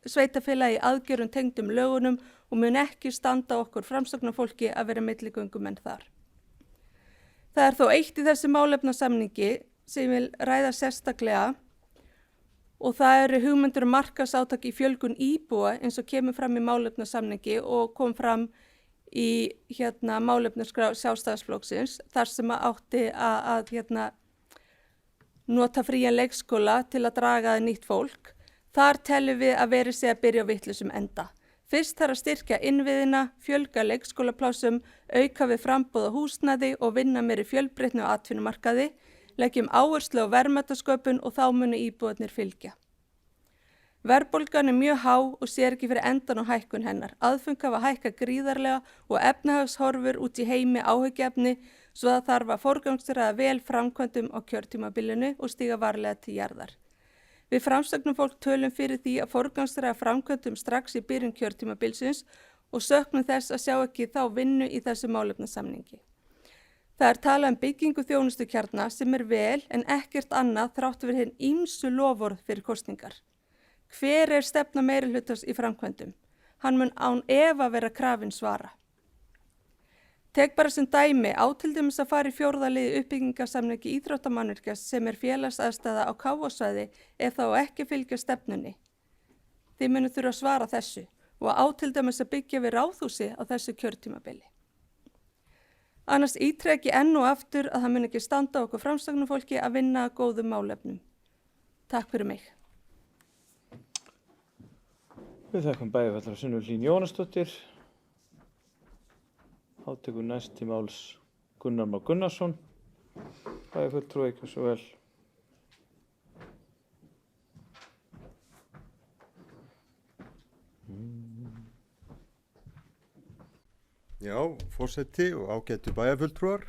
sveitafélagi í aðgerðum tengdum lögunum og mun ekki standa okkur framsóknarfólki að vera milligöngumenn þar. Það er þó eitt í þessi málefnasamningi sem vil ræða sérstaklega og það eru hugmyndur markaðsátak í fjölgun íbúa eins og kemur fram í málefnasamningi og kom fram í málefnaskrá Sjálfstæðisflokksins þar sem átti að nota frían leikskóla til að draga að nýtt fólk. Þar telum við að verið sé að byrja á vitlausum enda. Fyrst þarf að styrkja innviðina, fjölga leikskólaplásum, auka við framboð á húsnæði og vinna meiri fjölbreytni á atvinnumarkaði, leggjum áherslu á verðmætasköpun og þá munu íbúarnir fylgja. Verðbólgan er mjög há og sér ekki fyrir endan á hækkun hennar. Aðföng hafa hækkað gríðarlega og efnahagshorfur út í heimi áhyggjuefni svo það þarf að forgangsraða vel framkvæmdum á kjörtímabilinu og stíga varlega til jarðar. Við framsóknarfólk tölum fyrir því að forgangsraða framkvæmdum strax í byrjun kjörtímabilsins og söknum þess að sjá ekki þá vinnu í þessu málefnasamningi. Það er talað byggingu þjónustukjarna sem er vel en ekkert annað þrátt fyrir hinn ýmsu loforð fyrir kosningar. Hver er stefna meirihlutans í framkvæmdum? Hann mun án efa vera krafinn svara. Tek bara sem dæmi til dæmis að fara í 4. liði uppbyggingarsamningi íþróttamannvirkja sem er félagsaðstæða á Kávasvæði ef þá ekki fylgja stefnunni. Þið munu þurfa að svara þessu og til dæmis að byggja við ráðhúsi á þessu kjörtímabili. Annars ítreki enn og aftur að það mun ekki standa okkur framsóknarfólki að vinna að góðum málefnum. Takk fyrir mig. Við þakkum bæjarfulltrúa Sunnu Hlín Jóhannesdóttir. Þá tekur næst til máls Gunnar Már Gunnarsson. Bæjarfulltrúi, ekki svo vel. Já, forseti og ágætu bæjarfulltrúar.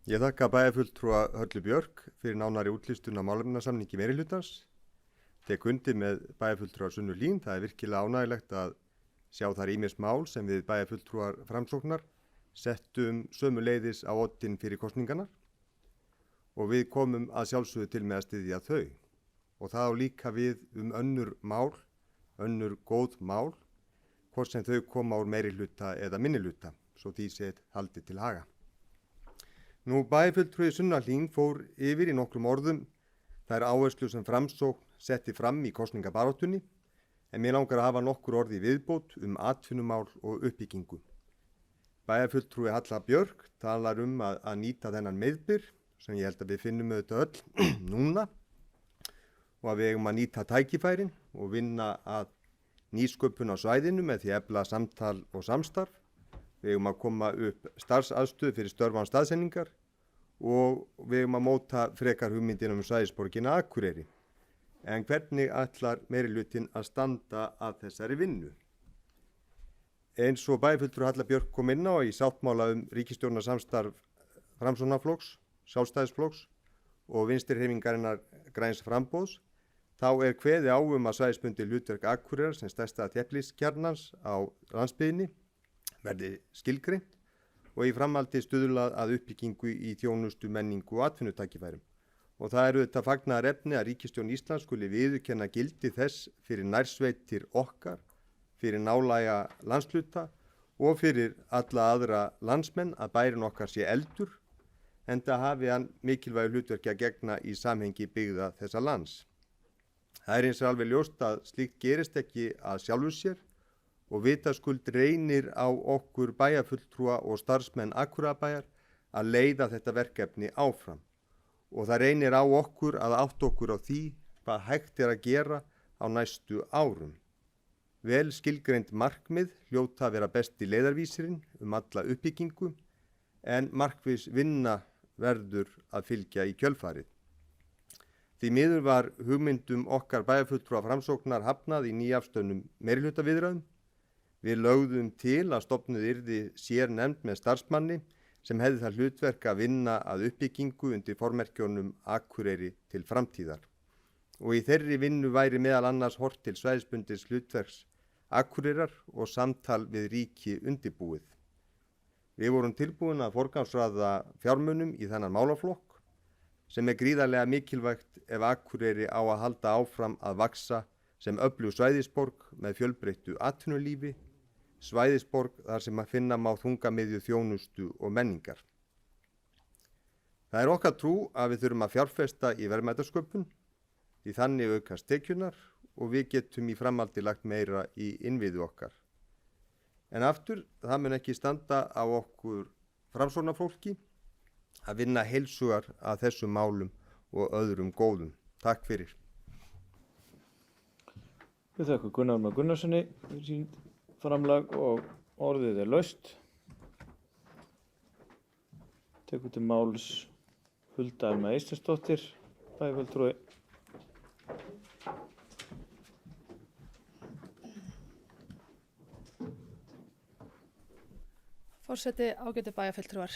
Ég þakka bæjarfulltrúa Höllu Björk fyrir nánari útlistun á málefnasamningi meirihlutans. Tek undir með bæjarfulltrúar Sunnu Hlín. Það er virkilega ánægilegt að sjá þar ýmis mál sem við bæjarfulltrúar Framsóknar settum sömuleiðis á oddinn fyrir kosningarnar og við komum að sjálfsögðu til með að styðja þau. Og það á líka við önnur mál, önnur góð mál, hvort sem þau koma úr meirihluta eða minnihluta, svo því sé haldið til haga. Nú bæjarfulltrúi Sunna Hlín fór yfir í nokkrum orðum þær áherslu sem Framsókn setti fram í kosningabaráttunni, en mér langar að hafa nokkur orði viðbót atvinnumál og uppbyggingu. Bæjarfulltrúi Halla Björk talar að nýta þennan meðbyr, sem ég held að við finnum auðvitað öll núna, og að við eigum að nýta tækifærin og vinna að nýsköpun á svæðinu með því að efla samtal og samstarf. Við eigum að koma upp starfsaðstöðu fyrir störf án staðsetningar og við eigum að móta frekar hugmyndin svæðisborgina Akureyri. En hvernig ætlar meirihlutinn að standa að þessari vinnu? Eins og bæjarfulltrúi Halla Björk kom inn á í sáttmála ríkisstjórnarsamstarf Framsóknarflokks, Sjálfstæðisflokks og Vinstrihreyfingarinnar Græns framboðs, þá er kveðið á að svæðisbundið hlutverk Akureyrar sem stærsta þéttbýliskjarnans á landsbyggðinni verði skilgreint og í framhaldi stuðlað að uppbyggingu í þjónustu, menningu og atvinnutækifærum. Og það eru þetta fagnaðarefni að ríkisstjórn Íslands skuli viðurkenna gildi þess fyrir nærsveitir okkar, fyrir nálæga landshluta og fyrir alla aðra landsmenn að bærinn okkar sé eldur, enda hafi hann mikilvægu hlutverki að gegna í samhengi byggða þessa lands. Það er eins og alveg ljóst að slíkt gerist ekki að sjálfu sér og vitaskuld reynir á okkur bæjarfulltrúa og starfsmenn Akureyrarbæjar að leiða þetta verkefni áfram. Og það reynir á okkur að átta okkur á því hvað hægt að gera á næstu árum. Vel skilgreind markmið hljóta að vera besti leiðarvísirinn alla uppbyggingu en markviss vinna verður að fylgja í kjölfarið. Því miður var hugmyndum okkar bæjarfulltrúa Framsóknar hafnað í nýafstöðnum meirihlutaviðræðum. Við lögðum til að stofnuð yrði sérnefnd með starfsmanni sem hefði það hlutverk að vinna að uppbyggingu undir formerkjónum Akureyri til framtíðar. Og í þeirri vinnu væri meðal annars hort til svæðisbundins hlutverks Akureyrar og samtal við ríki undirbúið. Við vorum tilbúin að forgangsraða fjármunum í þennan málaflokk sem gríðarlega mikilvægt ef Akureyri á að halda áfram að vaksa sem öflug svæðisborg með fjölbreyttu atvinnulífi, svæðisborg þar sem að finna má þungamiðju þjónustu og menningar. Það okkar trú að við þurfum að fjárfesta í verðmætasköpun, því þannig aukast tekjurnar og við getum í framhaldi lagt meira í innviði okkar. En aftur, það mun ekki standa á okkur framsóknarfólki að vinna heilsugar að þessum málum og öðrum góðum. Takk fyrir. Við þakkum Gunnar Már Gunnarssoni fyrir sín framlag og orðið laust. Tekur til máls Hulda Elma Eysteinsdóttir, bæjarfulltrúi. Forseti, ágætu bæjarfulltrúar.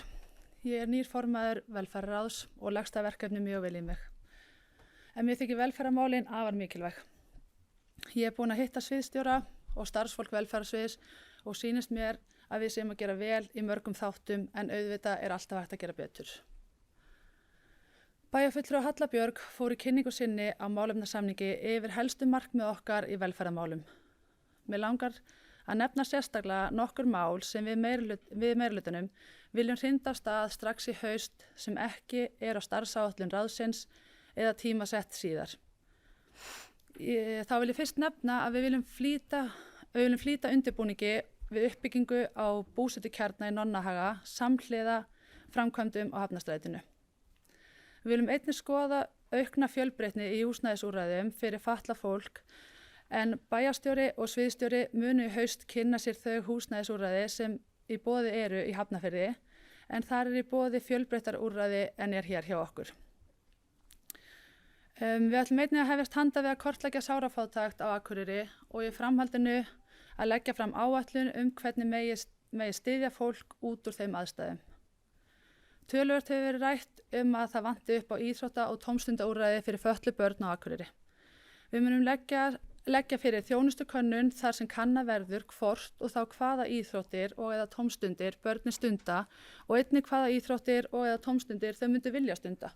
Ég nýr formaður velferðarráðs og leggst það verkefni mjög vel í mig. En mér þykir velferðarmálin afar mikilvæg. Ég búin að hitta sviðsstjóra og starfsfólk velferðarsviðs og sýnist mér að við séum að gera vel í mörgum þáttum en auðvitað alltaf hægt að gera betur. Bæjarfulltrúi Halla Björg fór í kynningu sinni á málefnasamningi yfir helstu markmið okkar í velferðarmálum. Mér langar að nefna sérstaklega nokkur mál sem við meirihlutanum viljum hrinda af stað strax í haust sem ekki á starfsáætlun ráðsins eða tímasett síðar. Þá vil ég fyrst nefna að við viljum flýta undirbúningi við uppbyggingu á búsetukjarna í Nonnahaga samhliða framkvæmdum á Hafnarstrætinu. Við viljum einnig skoða aukna fjölbreytni í húsnæðisúrræðum fyrir fatlað fólk en bæjarstjóri og sviðsstjóri munu í haust kynna sér þau húsnæðisúrræði sem í boði eru í Hafnarfirði en þar í boði fjölbreyttar úrræði en hér hjá okkur. Við ætlum einnig að hefjast handa við að kortleggja sárafátækt á Akureyri og í framhaldinu að leggja fram áætlun hvernig megi styðja fólk út úr þeim aðstæðum. Töluvert hefur verið rætt að það vanti upp á íþrótta- og tómstundaúrræði fyrir fötluð börn á Akureyri. Við munum leggja fyrir þjónustukönnun þar sem kanna verður hvort og þá hvaða íþróttir og eða tómstundir börni stunda og einnig hvaða íþróttir og eða tómstundir þau myndu vilja stunda.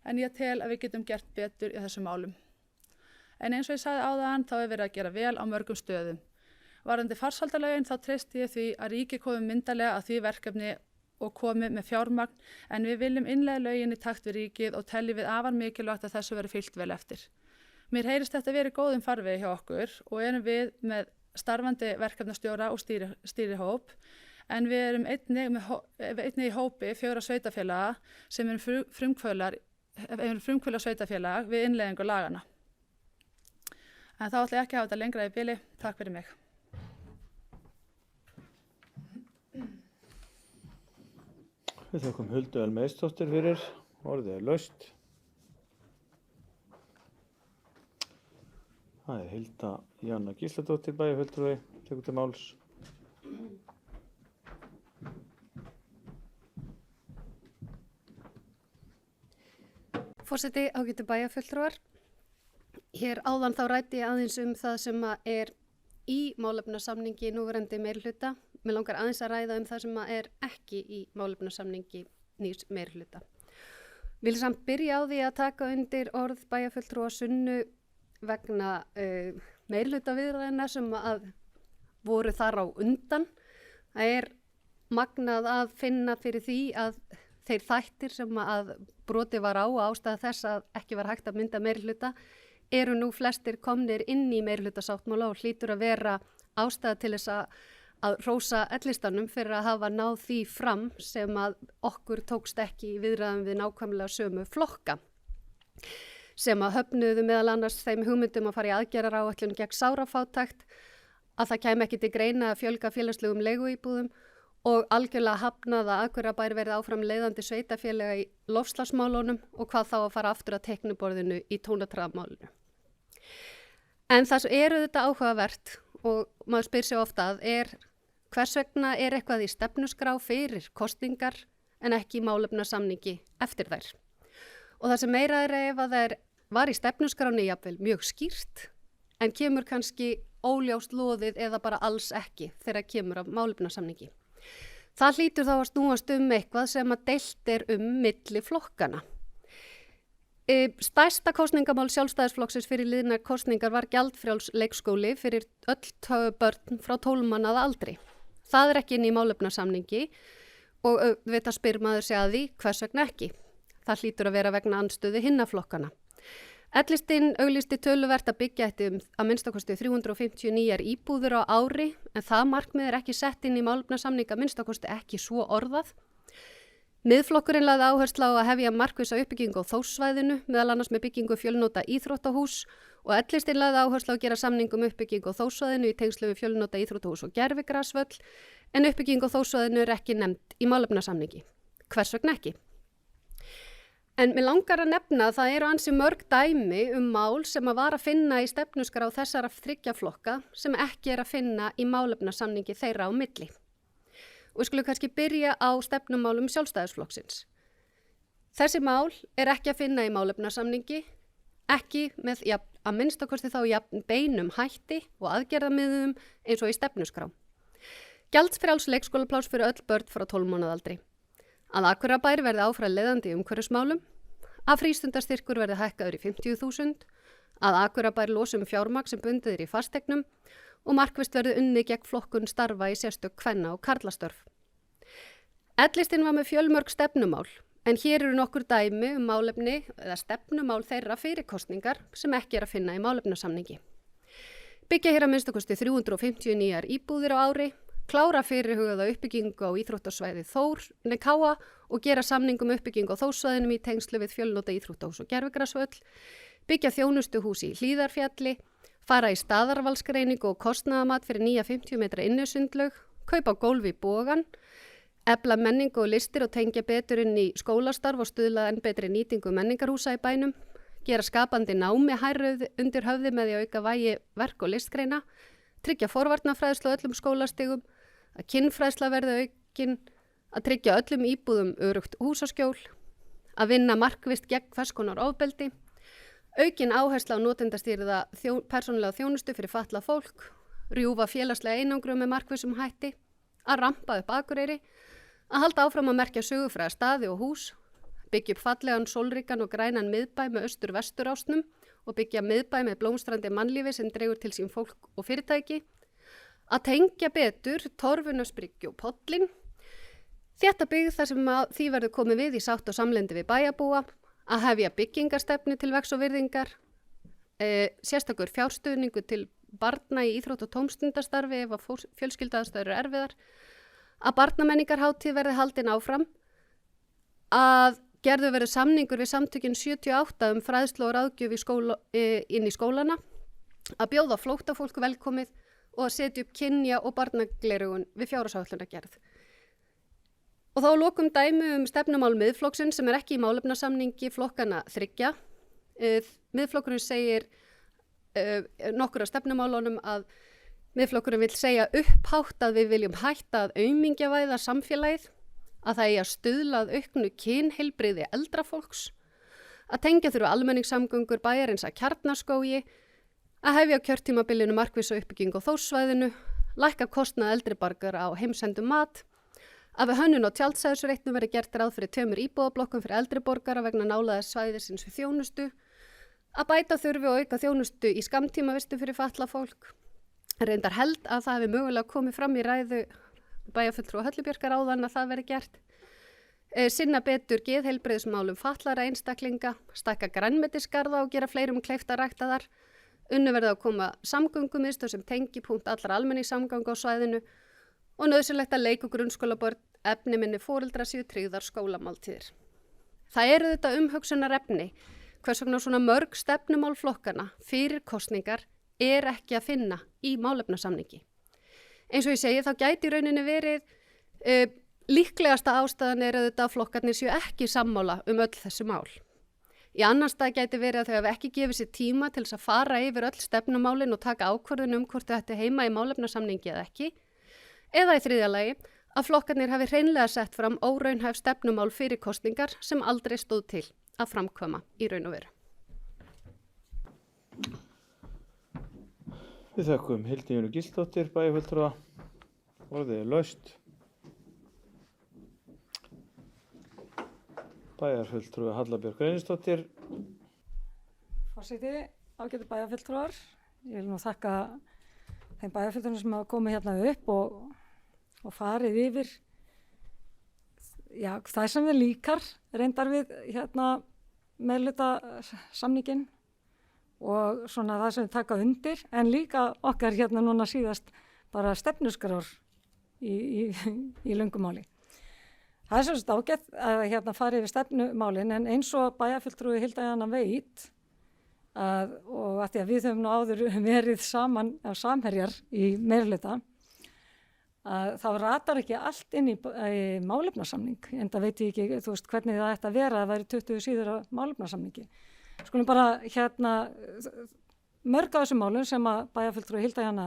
En ég tel að við getum gert betur í þessum málum. En eins og ég sagði áðan þá verið að gera vel á mörgum stöðum. Varðandi farsældarlögin þá treysti ég því að ríkið komi myndarlega að því verkefni og komi með fjármagn en við viljum innleiða lögin í takt við ríkið og teljum við afar mikilvægt að þessu verið fylgt vel eftir. Mér heyrist þetta verið góðum farvegi hjá okkur og erum við með starfandi verkefnastjóra og stýrihóp en við erum einnig í hópi 4 sveitarfélaga sem eru frumkvöðlar sveitarfélag við innleiðingu lagana. En þá ætla ég ekki að hafa þetta lengra í bili. Takk fyrir mig. Við þakkum Huldu Elma Eysteinsdóttir fyrir, orðið laust. Það Hilda Jana Gísladóttir, bæjarfulltrúi, tekur til máls. Forseti, ágætu bæjarfulltrúar. Hér áðan þá ræddi ég aðeins það sem er í málefnasamningi núverandi meirihluta. Mér langar aðeins að ræða það sem ekki í málefnasamningi nýs meirihluta. Vil samt byrja á því að taka undir orð bæjarfulltrúa Sunnu vegna meirihlutaviðræðna sem voru þar á undan. Það magnað að finna fyrir því að þeir þættir sem brotið var á ástæða þess að ekki var hægt að mynda meirihluta eru nú flestir komnir inn í meirihlutasáttmála og hlýtur að vera ástæða til þess að hrósa L-listanum fyrir að hafa náð því fram sem að okkur tókst ekki í viðræðum við nákvæmlega sömu flokka sem að höfnuðu meðal annars þeim hugmyndum að fara í aðgerðaráætlun gegn sárafátækt, að það kæmi ekki til greina að fjölga félagslegum leiguíbúðum og algjörlega hafnað að Akureyrarbær verði áfram leiðandi sveitafélaga í loftslagsmálunum og hvað þá að fara aftur að teikniborðinu í tónatraðmálinu. En það sem þetta áhugavert og maður spyr sér ofta hvers vegna eitthvað í stefnuskrá fyrir kosningar en ekki í málefnasamningi eftir þær. Og það sem meira ef að það var í stefnuskráni jafnvel mjög skýrt en kemur kannski óljóst loðið eða bara alls ekki þegar kemur af málefnasamningi. Það hlýtur þá að snúast eitthvað sem að deilt milli flokkana. Stærsta kosningamál Sjálfstæðisflokksins fyrir liðnar kosningar var gjaldfrjáls leikskóli fyrir öll börn frá 12 mánaða aldri. Það ekki inn í málefnasamningi og auðvitað spyr maður sig að því hvers vegna ekki. Það hlýtur að vera vegna andstöðu hinna flokkana. L-listinn auglýsti töluvert að byggja að minnstakosti 359 íbúðir á ári en það markmið ekki sett inn í málefnasamninga minnstakosti ekki svo orðað. Miðflokkurinn lagði áherslu á að hefja markvissa uppbyggingu á Þórssvæðinu, meðal annars með byggingu fjölnota íþróttahús og L-listinn lagði áherslu á að gera samningum uppbyggingu á Þórssvæðinu í tengslu við fjölnota íþróttahús og gervigrasvöll en uppbyggingu á Þórssvæðinu ekki nefnd í málefnasamningi. Hvers vegna ekki? En mér langar að nefna að það ansi mörg dæmi mál sem að var að finna í stefnuskrá þessara 3 flokka sem ekki að finna í málefnasamningi þeirra á milli. Og við skulum kannski byrja á stefnumálum Sjálfstæðisflokksins. Þessi mál ekki að finna í málefnasamningi, ekki með að minnstakosti þá beinum hætti og aðgerðamiðum eins og í stefnuskrá. Gjaldfrjáls leikskólapláss fyrir öll börn frá 12 mánaða aldri. Að Akureyrarbær verði áfram leiðandi í umhverfismálum, að frístundastyrkur verði hækkaður í 50.000, að Akureyrarbær losi fjármagn sem bundið í fasteignum og markvisst verði unnið gegn flokkun starfa í sérstök kvenna og karlastörf. L-listinn var með fjölmörg stefnumál, en hér nokkur dæmi málefni eða stefnumál þeirra fyrir kosningar sem ekki að finna í málefnasamningi. Byggja hér að minnstakosti 359 íbúðir á ári, klára fyrirhugaða uppbyggingu á íþróttasvæði Káa og gera samningum uppbyggingu á Þórssvæðinum í tengslu við fjölnota íþróttahús og gervigrasvöll, byggja þjónustuhús í Hlíðarfjalli, fara í staðarvalsgreiningu og kostnaðamat fyrir nýja 50 metra innusundlaug, kaupa gólfi í Bogan, efla menningu og listir og tengja betur inn í skólastarf og stuðla enn betri nýtingu menningarhúsa í bænum, gera skapandi námi hærra undir höfði með því að auka vægi verk og listgreina, tryggja forvarnafræðslu á öllum skólastigum, að kynfræðsla verði aukin, að tryggja öllum íbúðum örugt húsaskjól, að vinna markvisst gegn hvers konar ofbeldi, aukin áhersla á notendastýrða persónulega þjónustu fyrir fatlað fólk, rjúfa félagslega einangrum með markvissum hætti, að rampa upp Akureyri, að halda áfram að merkja sögufræða staði og hús, byggja upp fallegan, sólríkan og grænan miðbæ með austur-vesturásnum og byggja miðbæ með blómstrandi mannlífi sem dregur til sín fólk og fyrirtæki, að tengja betur Torfunasbryggju og Pollinn, þetta byggð þar sem því verður komið við í sátt og samlendi við bæjarbúa, að hefja byggingarstefnu til vegs og virðingar, sérstakur fjárstuðningu til barna í íþrótt- og tómstundastarfi ef að fjölskylduaðstæður erfiðar, að barnamenningarhátíð verði haldin áfram, að gerðu verið samningur við samtökin 78 fræðslu og ráðgjöf inn í skólana, að bjóða flóttafólk velkomið og að setja upp kynja- og barnaglerugun við fjárhagsáætlunargerð. Og þá lokum dæmi stefnumál Miðflokksins sem ekki í málefnasamningi flokkana 3. Miðflokkurinn segir nokkur af stefnumálunum að Miðflokkurinn vill segja upphátt að við viljum hætta að aumingjavæða samfélagið, að það eigi að stuðla að auknu kynheilbrigði eldra fólks, að tengja þurfa almenningssamgöngur bæjarins að Kjarnaskógi, að hefja kjörtímabilinu markvissa uppbygging á Þórssvæðinu, lækka kostnað eldri borgara á heimsendum mat, að við hönnun á tjaldsæðisreitnum verði gert ráð fyrir 2 íbúðablokkum fyrir eldri borgara vegna nálæðis svæðisins við þjónustu, að bæta þurfi og auka þjónustu í skammtímavistu fyrir fatlað fólk. Reyndar held að það hefði mögulega komið fram í ræðu bæjarfulltrúa Höllubjarkar áðan að það verði gert. Sinna betur geðheilbrigðismálum fatlaðra einstaklinga, stækka grænmetisgarða og gera fleirum kleift að rækta þar, Unnu verði að koma samgöngumiðstöð sem tengipunkt allra almenningssamganga á svæðinu og nauðsynlegt að leik- og grunnskólabörn efniminni foreldra séu tryggðar skólamáltíðir. Það eru þetta umhugsunar efni, hvers vegna svona mörg stefnumál flokkana fyrir kosningar ekki að finna í málefnasamningi. Eins og ég segi þá gæti í rauninni verið líklegasta ástæðan þetta að flokkarnir séu ekki sammála öll þessi mál. Í annan stað gæti verið að þau hafi ekki gefið sér tíma til þess að fara yfir öll stefnumálin og taka ákvörðun hvort þau ættu heima í málefnasamningi eða ekki. Eða í þriðja lagi að flokkarnir hafi hreinlega sett fram óraunhæf stefnumál fyrir kosningar sem aldrei stóð til að framkvæma í raun og veru. Við þökkum Hildi Jónu Gísladóttir, bæjarfulltrúa. Orðið laust. Bæjarfulltrúi Halla Björk Reynisdóttir. Forseti, ágætu bæjarfulltrúar. Ég vil nú þakka þeim bæjarfulltrúum sem hafa komið hérna upp og farið yfir það sem við líkar reyndar við meirihluta samningin og svona það sem við taka undir, en líka okkar núna síðast bara stefnuskrár í löngumáli. Það er svolítið ágætt að fara yfir stefnumálin, en eins og bæjarfulltrúi Hilda Jana veit og að því að við höfum nú áður verið saman á samherjar í meirihluta, þá ratar ekki allt inn í málefnasamning, en það veit ég ekki, þú veist, hvernig það ætti að vera að það væri 20 síður á málefnasamningi. Skulum bara mörg af þessum málum sem að bæjarfulltrúi Hilda Jana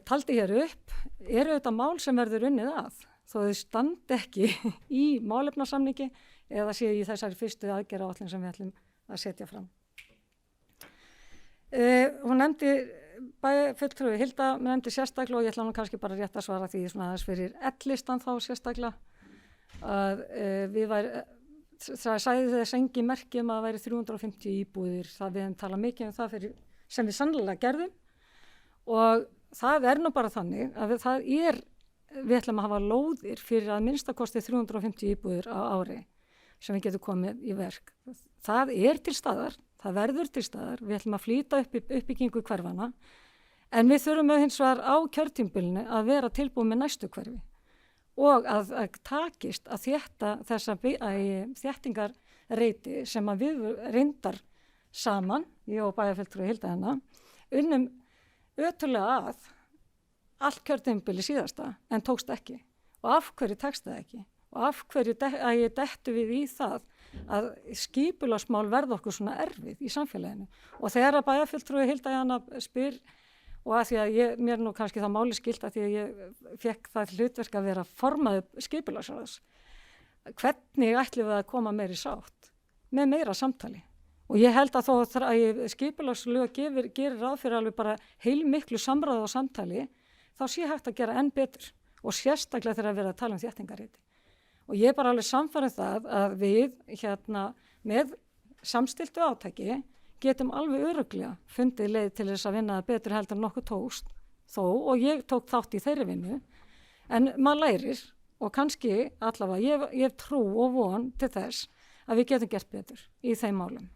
taldi hér upp eru þetta mál sem verður unnið að, þó þau standi ekki í málefnasamningi eða séu í þessari fyrstu aðgerðaáætlun sem við ætlum að setja fram. Hún nefndi bæjarfulltrúi Hilda nefndi sérstaklega, og ég ætla nú kannski bara rétt að svara því svona aðeins fyrir ellistan þá sérstaklega, að það sagði þess engi merki að það væri 350 íbúðir, það við hefum talað mikið um það sem við sannlega gerðum, og það er nú bara þannig að við ætlum að hafa lóðir fyrir að minnstakosti 350 íbúðir á ári sem við getum komið í verk. Það er til staðar, það verður til staðar, við ætlum að flýta uppbyggingu hverfana, en við þurfum hins vegar á kjörtímabilinu að vera tilbúið með næstu hverfi og að takist að þétta þessa þéttingarreiti sem að við reyndar saman, ég og bæjarfulltrúi Hilda Jana, unnum ötulega að allt kjörtímabili síðasta, en tókst ekki. Og af hverju tekst það ekki? Og af hverju dettu við í það að skipulagsmál verða okkur svona erfið í samfélaginu? Og þegar að bæjarfulltrúi Hilda Jana spyr, og að því að mér nú kannski það máli skilt að því að ég fekk það hlutverk að vera formaður skipulagsráðs, hvernig ætlum við að koma meiri sátt með meira samtali? Og ég held að þó að skipulagslög gerir ráð fyrir alveg bara heilmiklu samráð og samtali, þá sé hægt að gera enn betur og sérstaklega þegar að vera að tala um þéttingarreiti. Og ég er bara alveg sannfærð það að við með samstilltu átaki getum alveg örugglega fundið leið til þess að vinna það betur heldur en nokkuð tókst þó, og ég tók þátt í þeirri vinnu, en maður lærir og kannski allavega ég trú og von til þess að við getum gert betur í þeim málum.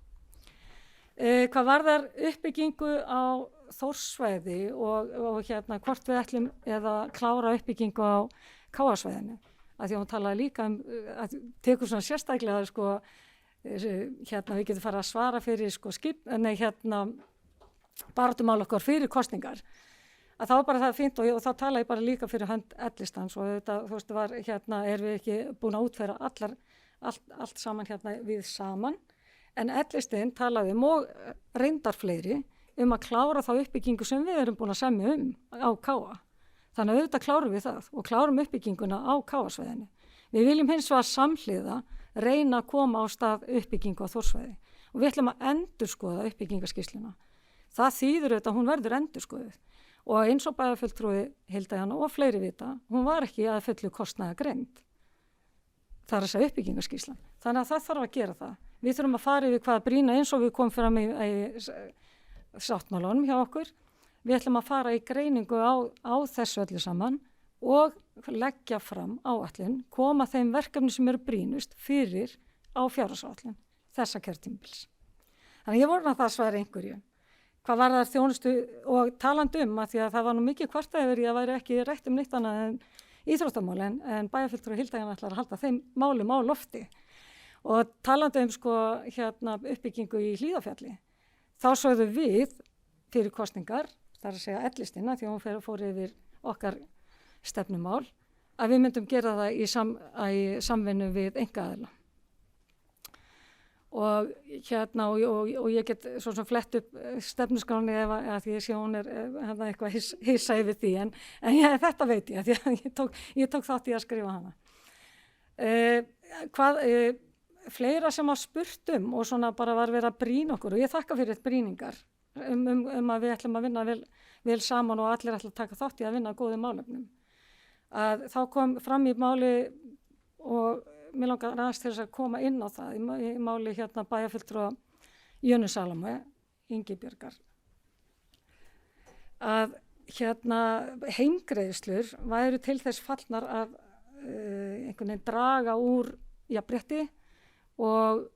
Hvað varðar uppbyggingu á Þórssvæði og hvort við ætlum eða klára uppbyggingu á Káasvæðinu, að því að hún talaði líka að tekur svona sérstaklega við getum fara að svara fyrir baráttumál okkar fyrir kosningar, að þá bara það fínt og þá tala ég bara líka fyrir hönd ellistans, og þetta, þú veist, erum við ekki búin að útfæra allt saman við saman, en ellistinn talaði og reyndar fleiri að klára þá uppbyggingu sem við erum búin að semja á Káa. Þannig að auðvitað klárum við það og klárum uppbygginguna á Káasvæðinu. Við viljum hins vegar samhliða reyna að koma á stað uppbyggingu á Þórssvæði og við ætlum að endurskoða uppbyggingaskýrsluna. Það þýðir auðvitað að hún verður endurskoðuð, og eins og bæjarfulltrúi Hilda Jana og fleiri vita, hún var ekki að fullu kostnaðargreind. Það er þess að uppbyggingaskýrslan. Þannig að það þarf að gera það. Við þurfum að fara yfir hvaða brýna eins og við komum fram í sáttmálunum hjá okkur. Við ætlum að fara í greiningu á þessu öllu saman og leggja fram áætlun, koma þeim verkefni sem eru brýnust fyrir á fjárhagsáætlun þessa kjörtímabils. Þannig ég vona að það svari einhverju. hvað var það þjónustu og talandi að því að það var nú mikið kvartað yfir í að væri ekki rætt neitt annað en íþróttamál en bæjarfulltrúi Hildagjan ætlar að halda þeim málum á lofti og talandi sko uppbyggingu í Hlíðarfjalli þá sögðu við fyrir kosningar, þar að segja L-listina því hún fór yfir okkar stefnumál að við myndum gera það í samvinnu við einkaaðila. Og og ég get svo sem flett upp stefnuskráni ef að því ég sé hún eitthvað hissa yfir því en þetta veit ég því að ég tók þátt í að skrifa hana. Fleira sem að spurt og svona bara var verið að brýna okkur og ég þakka fyrir brýningar að við ætlum að vinna vel saman og allir ætla að taka þátt í að vinna góðum málefnum. Að þá kom fram í máli og mér langar aðeins til þess að koma inn á það í máli bæjarfulltrúa Jönu Salome, Ingibjörgar. Að heimgreiðslur væru til þess fallnar að einhvern veginn draga úr jafnrétti og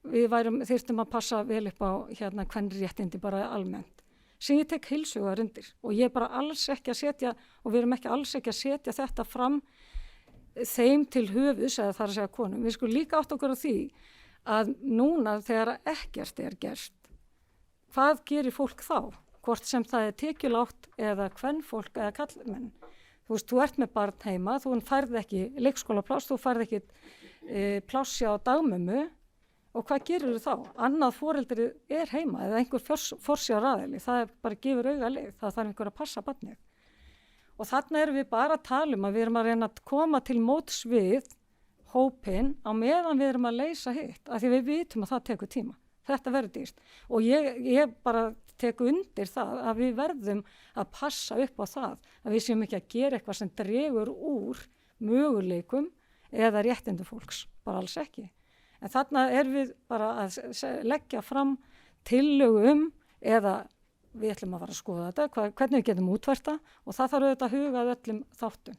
við þyrftum að passa vel upp á kvenréttindi bara almennt. Sem ég tek heilshugar undir og ég bara alls ekki að setja og við erum ekki alls ekki að setja þetta fram þeim til höfuðs eða þar að segja konum. Við skulum líka átt okkur á því að núna þegar ekkert er gert, hvað gerir fólk þá? Hvort sem það er tekjulátt eða kvenfólk eða kallmenn. Þú veist, þú ert með barn heima, þú færð ekki leikskólapláss, þú færð ekki pláss hjá dagmömmu og hvað gerir þú þá? Annað foreldri er heima eða einhver forsjáraðili, það bara gefur auga leið, það þarf einhver að passa barnið. Og þarna erum við bara að tala að við erum að reyna að koma til móts við hópinn á meðan við erum að leysa hitt, af því við vitum að það tekur tíma. Þetta verður dýrt. Og ég bara tek undir það að við verðum að passa upp á það, að við séum ekki að gera eitthvað sem dregur úr möguleikum eða réttindum fólks, bara alls ekki. En þarna erum við bara að leggja fram tillögu eða við ætlum að fara að skoða þetta, hvernig við getum útfært það og það þarf auðvitað að huga að öllum þáttum.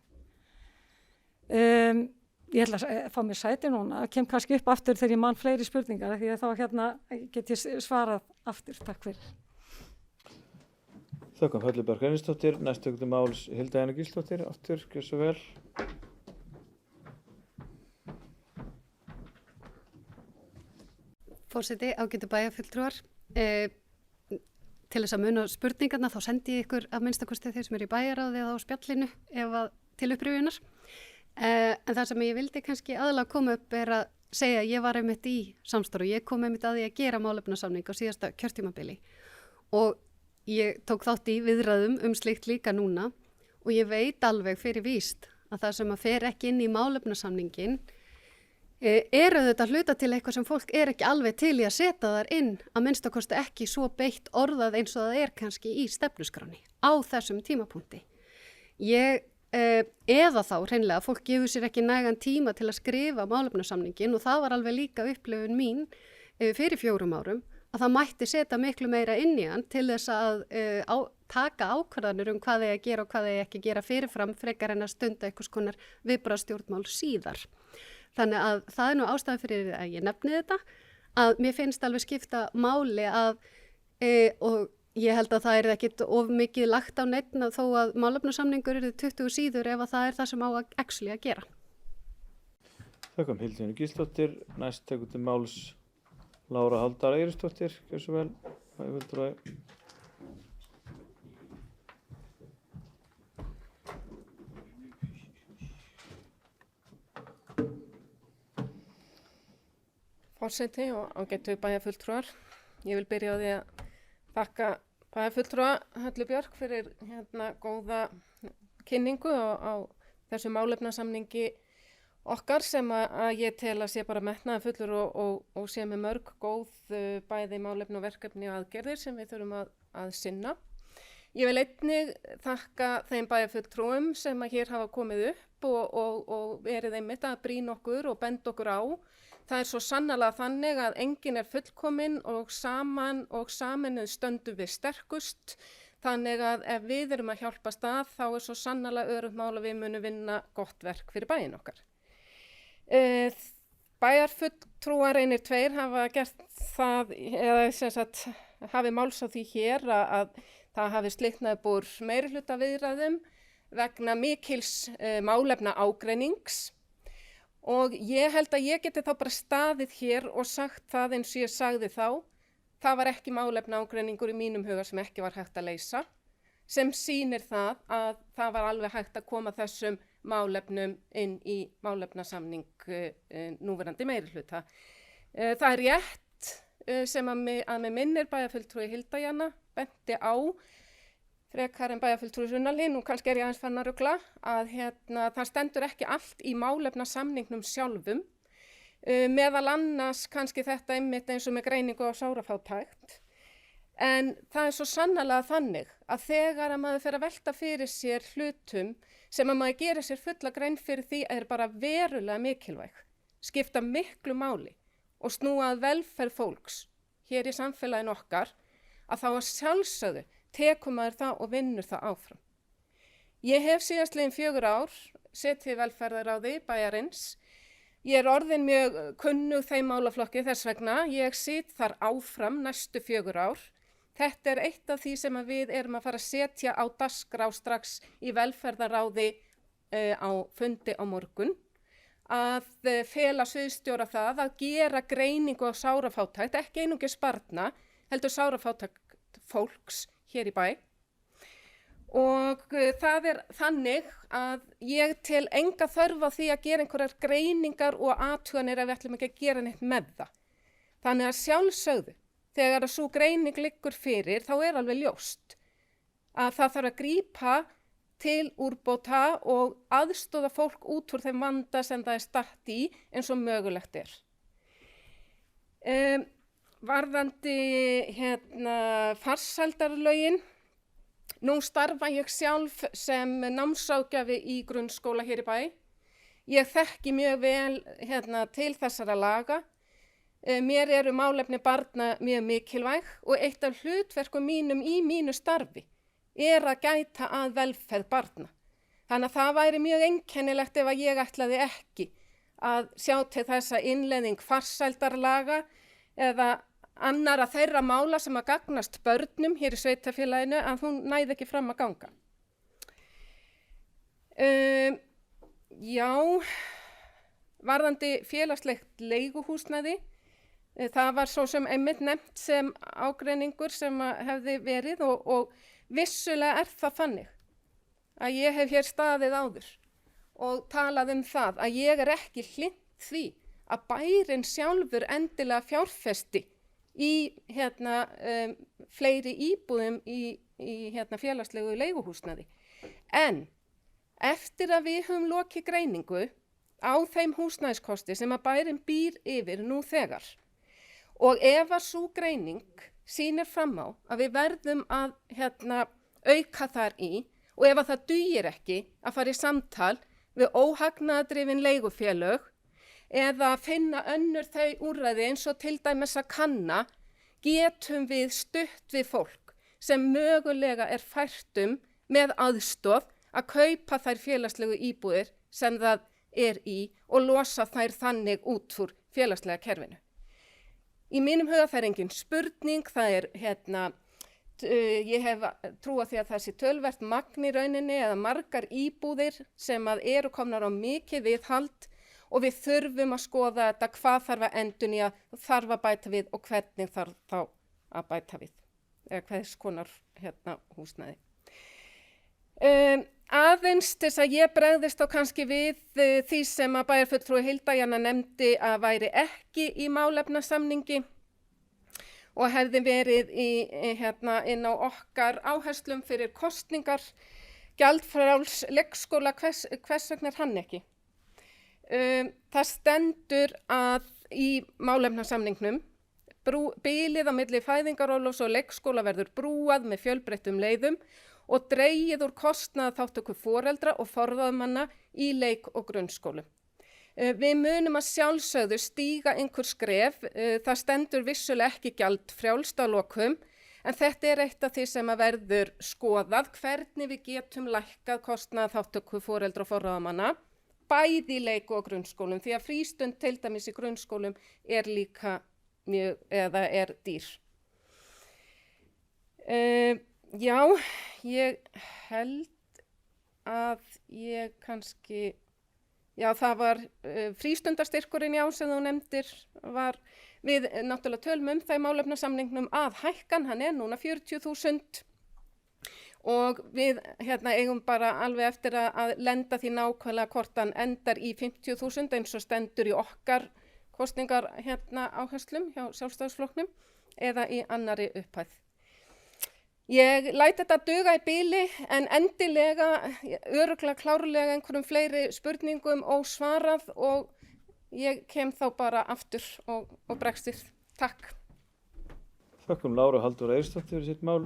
Ég ætla að fá mér sæti núna, kem kannski upp aftur þegar ég man fleiri spurningar því að þá get ég svarað aftur. Takk fyrir. Þökkum Höllu Björk Einarsdóttir, næst tökum máls Hilda Gísladóttir, aftur, gjör svo vel. Forseti, ágætu bæjarfulltrúar. Til þess að muna spurningarna þá sendi ég ykkur að minnstakosti þeir sem eru í bæjaráði eða á spjallinu ef að til upprifjunar. En það sem ég vildi kannski aðalega koma upp er að segja að ég var einmitt í samstarfi. Ég kom einmitt að því að gera málefnasamning á síðasta kjörtímabili og ég tók þátt í viðræðum slíkt líka núna og ég veit alveg fyrir víst að það sem að fer ekki inn í málefnasamningin auðvitað að hluta til eitthvað sem fólk ekki alveg til í að setja þar inn að minnstakosti ekki svo beitt orðað eins og það kannski í stefnuskráni á þessum tímapunkti. Eða þá hreinlega fólk gefur sér ekki nægan tíma til að skrifa málefnasamningin og það var alveg líka upplifun mín fyrir 4 árum að það mætti setja miklu meira inn í hann til þess að taka ákvarðanir hvað að gera og hvað ekki gera fyrirfram frekar en að stunda einhvers konar viðbragðsstjórnmál síðar. Þannig að það nú ástæðan fyrir að ég nefni þetta, að mér finnst alveg skipta máli að, og ég held að það ekkit of mikið lagt á neitt þó að málefnasamningur 20 síður ef að það það sem á að actually að gera. Þökkum Hilda Gísladóttir, næst tekur til máls Lára Haldar Eiríksdóttir, gjör svo vel, bæjarfulltrúi. Forseti og ágætu bæjarfulltrúar. Ég vil byrja á því að þakka bæjarfulltrúa Höllu Björk fyrir góða kynningu á þessu málefnasamningi okkar sem að ég tel að sé bara metnaðarfullur og sé með mörg góð bæði málefni og verkefni og aðgerðir sem við þurfum að sinna. Ég vil einnig þakka þeim bæjarfulltrúum sem að hér hafa komið upp og verið einmitt að brýna okkur og benda okkur á. Það svo sannarlega þannig að enginn fullkominn og saminuð stöndum við sterkust. Þannig að ef við erum að hjálpast að þá svo sannarlega öruggt mál að við munum vinna gott verk fyrir bæinn okkar. Bæjarfulltrúar einir 2 hafa gert það, eða sem sagt hafi máls á því hér að það hafi slitnað upp úr meirihluta viðræðum vegna mikils málefna ágreinings og ég held að ég geti þá bara staðið hér og sagt það eins og ég sagði þá. Það var ekki málefna ágreiningur í mínum huga sem ekki var hægt að leysa, sem sýnir það að það var alveg hægt að koma þessum málefnum inn í málefnasamning núverandi meirihluta. Það er rétt sem að mig minnir bæjarfulltrúi Hilda Jana benti á, frekar en bæjarfulltrúi Sunnarlín, og kannski ég aðeins fann að rugla, að það stendur ekki allt í málefnasamningnum sjálfum, meðal annars kannski þetta einmitt eins og með greiningu á sárafátækt. En það er svo sannarlega þannig að þegar að maður fer að velta fyrir sér hlutum sem að maður gerir sér fulla grein fyrir því er bara verulega mikilvæg, skipta miklu máli og snúa að velferð fólks hér í samfélaginu okkar, að þá að sjálfsögðu tekur maður það og vinnur það áfram. Ég hef síðastliðin 4 ár setið í velferðaráði bæjarins. Ég er orðin mjög kunnug þeim málaflokki þess vegna. Ég sit þar áfram næstu 4 ár. Þetta er eitt af því sem við erum að fara að setja á dagskrá strax í velferðaráði á fundi á morgun. Að fela sviðsstjóra það að gera greiningu á sárafátækt, ekki einungis barna, heldur sárafátækt fólks hér í bæ. Og það er þannig að ég tel enga þörf á því að gera einhverjar greiningar og athuganir ef við ætlum ekki að gera neitt með það. Þannig að sjálfsögðu, þegar að sú greining liggur fyrir, þá er alveg ljóst að það þarf að grípa til úrbóta og aðstoða fólk út úr þeim vanda sem það er statt í eins og mögulegt er. Varðandi farsældarlögin, nú starfa ég sjálf sem námsráðgjafi í grunnskóla hér í bæ. Ég þekki mjög vel til þessara laga. Mér eru málefni barna mjög mikilvæg og eitt af hlutverkum mínum í mínu starfi er að gæta að velferð barna. Þannig að það væri mjög einkennilegt ef að ég ætlaði ekki að sjá til þessa innleiðing farsældarlaga eða annara þeirra mála sem að gagnast börnum hér í sveitarfélaginu að hún næði ekki fram að ganga. Já, varðandi félagslegt leiguhúsnæði, það var svo sem einmitt nefnt sem ágreiningur sem hefði verið og vissulega er það þannig að ég hef hér staðið áður og talað það að ég er ekki hlynnt því að bærinn sjálfur endilega fjárfesti í fleiri íbúðum í félagslegu leiguhúsnæði. En eftir að við höfum lokið greiningu á þeim húsnæðiskosti sem að bærinn býr yfir nú þegar og ef að sú greining sýnir fram á að við verðum að auka þar í og ef að það dugir ekki að fara í samtal við óhagnaðardrifin leigufélög eða finna önnur þau úrræði eins og til dæmis að kanna, getum við stutt við fólk sem mögulega er fært með aðstoð að kaupa þær félagslegu íbúðir sem það er í og losa þær þannig út úr félagslega kerfinu. Í mínum huga það er engin spurning, það er ég hef trú á því að það sé töluvert magn í rauninni eða margar íbúðir sem að eru komnar á mikið viðhald og við þurfum að skoða þetta hvað þarf að endurnýja, þarf að bæta við og hvernig þarf þá að bæta við, eða hvers konar húsnæði. Aðeins til þess að ég bregðist á kannski við því sem að bæjarfulltrúi Hilda Jana nefndi að væri ekki í málefnasamningi og hefði verið inn á okkar áherslum fyrir kosningar, gjaldfrjáls leikskóla, hvers vegna er hann ekki? Það stendur að í málefnasamningnum bilið á milli fæðingarorlofs og leikskóla verður brúað með fjölbreyttum leiðum og dregið úr kostnaðarþátttöku foreldra og forráðamanna í leik- og grunnskólum. Við munum að sjálfsögðu stíga einhver skref, það stendur vissulega ekki gjaldfrjálst að lokum, en þetta er eitt af því sem að verður skoðað hvernig við getum lækkað kostnaðarþátttöku foreldra og forráðamanna bæði í leik og grunnskólum, því að frístund til dæmis í grunnskólum er líka mjög, eða er dýr. Já, ég held að ég kannski, já það var frístundastyrkurinn, já, sem þú nefndir, var við náttúrulega tölum það í málefnasamningnum að hækkan, hann er núna 40.000 og við eigum bara alveg eftir að lenda því nákvæmlega hvort hann endar í 50.000 eins og stendur í okkar kosningar áherslum hjá Sjálfstæðisflokknum eða í annari upphæð. Ég læt þetta duga í bili en endilega, örugglega klárlega einhverjum fleiri spurningum ósvarað og ég kem þá bara aftur og bregst við. Takk. Þökkum Láru Halldóru Eiríksdóttur fyrir sitt mál.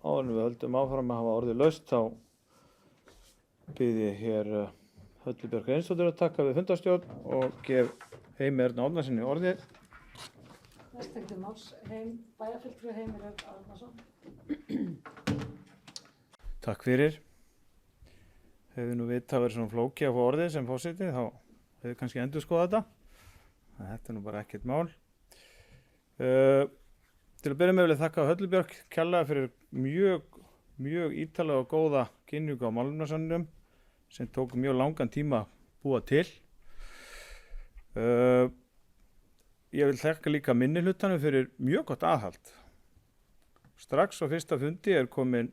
Áður en við höldum áfram að hafa orðið laust þá bið ég hér Höllu Björk Einarsdóttur að taka við fundarstjórn og gef Heimi Erni Árnasyni orðið. Næstekti máls, bæjarfulltrúi Heimir Örn Árnason. Takk fyrir. Hefði nú vita að vera svona flóki að fá orðið sem forseti, þá hefði kannski endurskoðað þetta. Þetta er nú bara ekkert mál. Til að byrja með vil ég þakka Höllu Björk kærlega fyrir mjög ítarlega og góða kynningu á málefnasamningnum sem tók mjög langan tíma að búa til. Ég vil þakka líka minnihlutanum fyrir mjög gott aðhald. Strax á fyrsta fundi er komin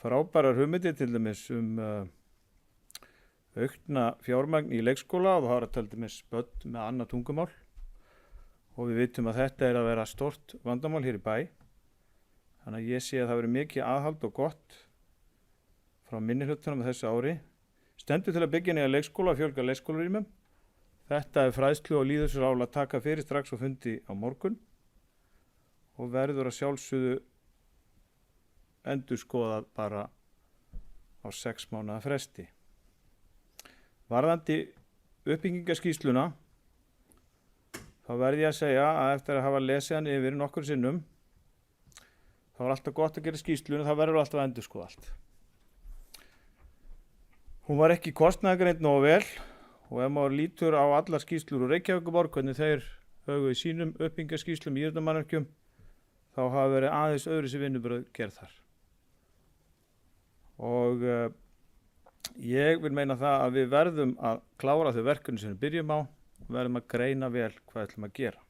frábærar hugmyndir til dæmis aukna fjármagn í leikskóla og það er til dæmis börn með annað tungumál. Og við vitum að þetta er að vera stort vandamál hér í bæ. Þannig að ég sé að það verið mikið aðhald og gott frá minnihlutanum þessu ári. Stendur til að byggja nýja leikskóla og fjölga leikskólarýmum. Þetta er fræðslu og lýðheilsuráð að taka fyrir strax og fundi á morgun og verður að sjálfsögðu endurskoðað bara á 6 mánaða fresti. Varðandi uppbyggingaskýrsluna þá verð ég að segja að eftir að hafa lesið hann yfir nokkur sinnum þá er alltaf gott að gera skýrsluna, það verður alltaf að endurskoða allt. Hún var ekki kostnaðargreind nógu vel og ef maður lítur á allar skýrslur úr Reykjavíkurborg, hvernig þeir höfðu í sínum uppbyggingaskýrslum í íþróttamannvirkjum, þá hafa verið aðeins öðruvísi vinnubrögð gerð þar. Og ég vil meina það að við verðum að klára þau verkefni sem við byrjum á og verðum að greina vel hvað ætlum að gera.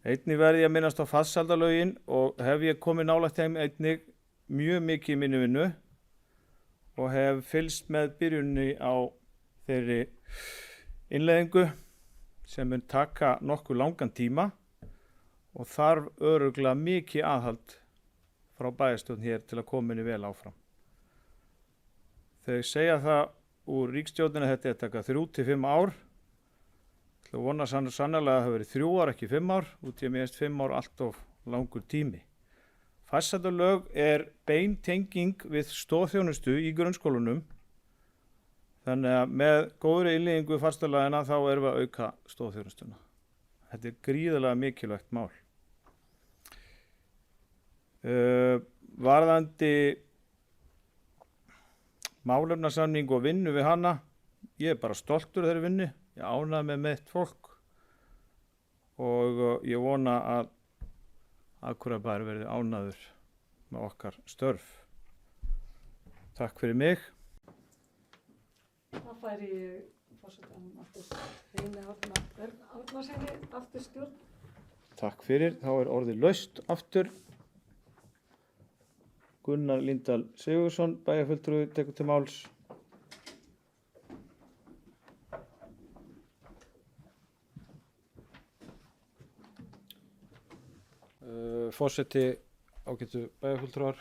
Einnig verði ég að minnast á farsældarlögin og hef ég komið nálægt þeim einnig mjög mikið í minni vinnu og hef fylgst með byrjunni á þeirri innleiðingu sem mun taka nokkuð langan tíma og þarf örugglega mikið aðhald frá bæjarstjórn hér til að koma henni vel áfram. Þau segja það úr ríkisstjórninni að þetta er taka 3 til 5 ár. Ég ætla að vona sannarlega að það hafi verið 3 ár, ekki 5 ár, út í að mér finnst 5 ár allt of langur tími. Farsældarlög er bein tenging við stoðþjónustu í grunnskólunum. Þannig að með góðri innleiðingu farsældarlaganna þá erum við að auka stoðþjónustuna. Þetta er gríðarlega mikilvægt mál. Varðandi málefnasamning og vinnu við hana, ég er bara stoltur þeirri vinnu, ég ánægði með mitt fólk og ég vona að Akureyrarbær verði ánægður með okkar störf. Takk fyrir mig. Það færi forsetanum aftur Heimi Örn Árnasyni aftur stjórn. Takk fyrir, þá er orðið laust aftur. Gunnar Líndal Sigurðsson, bæjarfulltrúi, tekur til máls. Forseti, ágætu bæjarfulltrúar.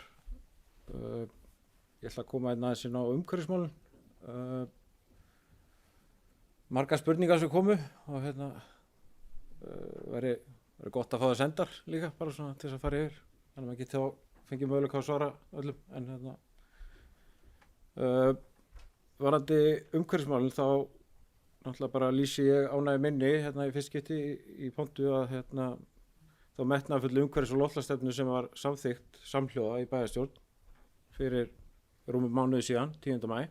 Ég ætla að koma aðeins inn á umhverfismálin. Margar spurningar sem komu og væri gott að fá það sendar líka, bara svona til þess að fara yfir. Þannig að maður geti þá fengið möguleika að svara öllum. En varðandi umhverfismálin þá náttúrulega bara lýsi ég ánægju minni í fyrst skipti í pontu að þá metnaðarfullu umhverfis- og loftslagsstefnu sem var samþykkt samhljóða í bæjarstjórn fyrir rúmum mánuði síðan, 10. maí.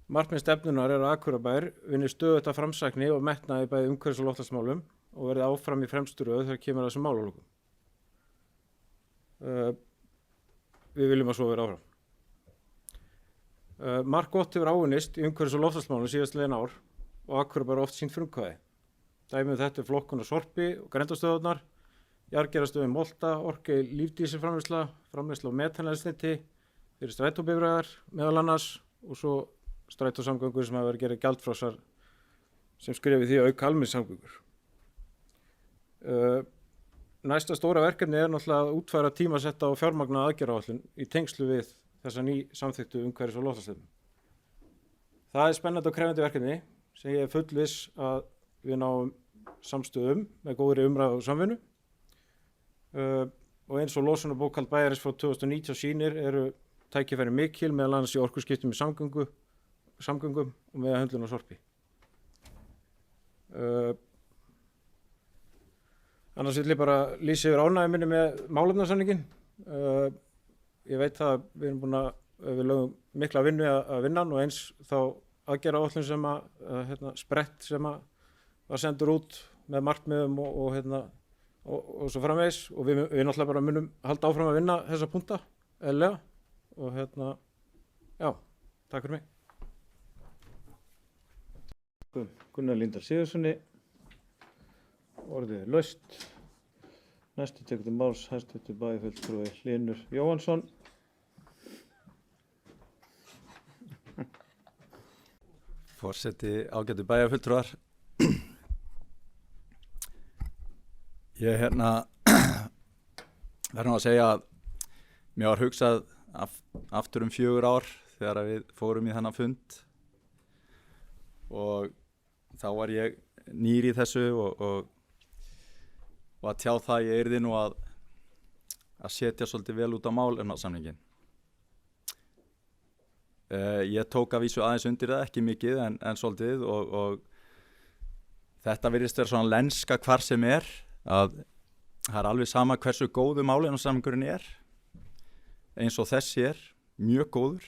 Markmið stefnunar að Akureyrarbær vinni stöðugt að framsækni og metnaði bæði umhverfis- og loftslagsmálum og verði áfram í fremstu röð þegar kemur að þessum málalokum. Við viljum að svo vera áfram. Margt gott hefur áunnist í umhverfis- og loftslagsmálum síðastliðin ár og Akureyrarbær oft sýnt frumkvæði. Dæmi þetta flokkun á Sorpi og Grendastöðvarnar, jarðgerðarstöðin Molta, Orkey lífdísilframleiðsla, framleiðsla á metaneldsneyti fyrir strætóbifreiðar meðal annars og svo strætósamgöngur sem hafa verið gerðir gjaldfrjálsar sem skrifi því að auka almenningssamgöngur. Næsta stóra verkefni náttúrulega að útfæra tímasetta og fjármagna aðgerðaáætlun í tengslu við þessa samþykktu umhverfis- og loftslagsstefnu. Það er spennandi og krefjandi verkefni sem ég er fullviss að við náum samstöðum með góðri umræðu og samvinnu. Og eins og losunarbókhald bæjarins frá 2019 sýnir eru tækifæri mikil meðal annars í orkuskiptum í samgöngum og með höndlun á Sorpi. Annars vil ég bara lýsa yfir ánægju minni með málefnasamninginn. Ég veit að við lögum mikla vinnu að vinna og eins þá aðgerðaáætlun sem sprett sem var sendur út með markmiðum og svo framvegis og við náttúrulega bara munum halda áfram að vinna þessa punta eðlilega og já, takk fyrir mig. Gunnar Líndal Sigurðssoni, orðið er laust. Næstu tekur til máls hæstvirtur bæjarfulltrúi Hlynur Jóhannsson. Forseti, ágætu bæjarfulltrúar. Ég verð nú að segja að mér var hugsað aftur 4 ár þegar við fórum í þennan fund og þá var ég nýr í þessu og að tjá það ég yrði nú að setja svolítið vel út á málefnasamninginn. Ég tók að vísu aðeins undir það, ekki mikið en svolítið og þetta virðist vera svona lenska hvar sem er að það er alveg sama hversu góðu málefnasamningurinn er eins og þessi er mjög góður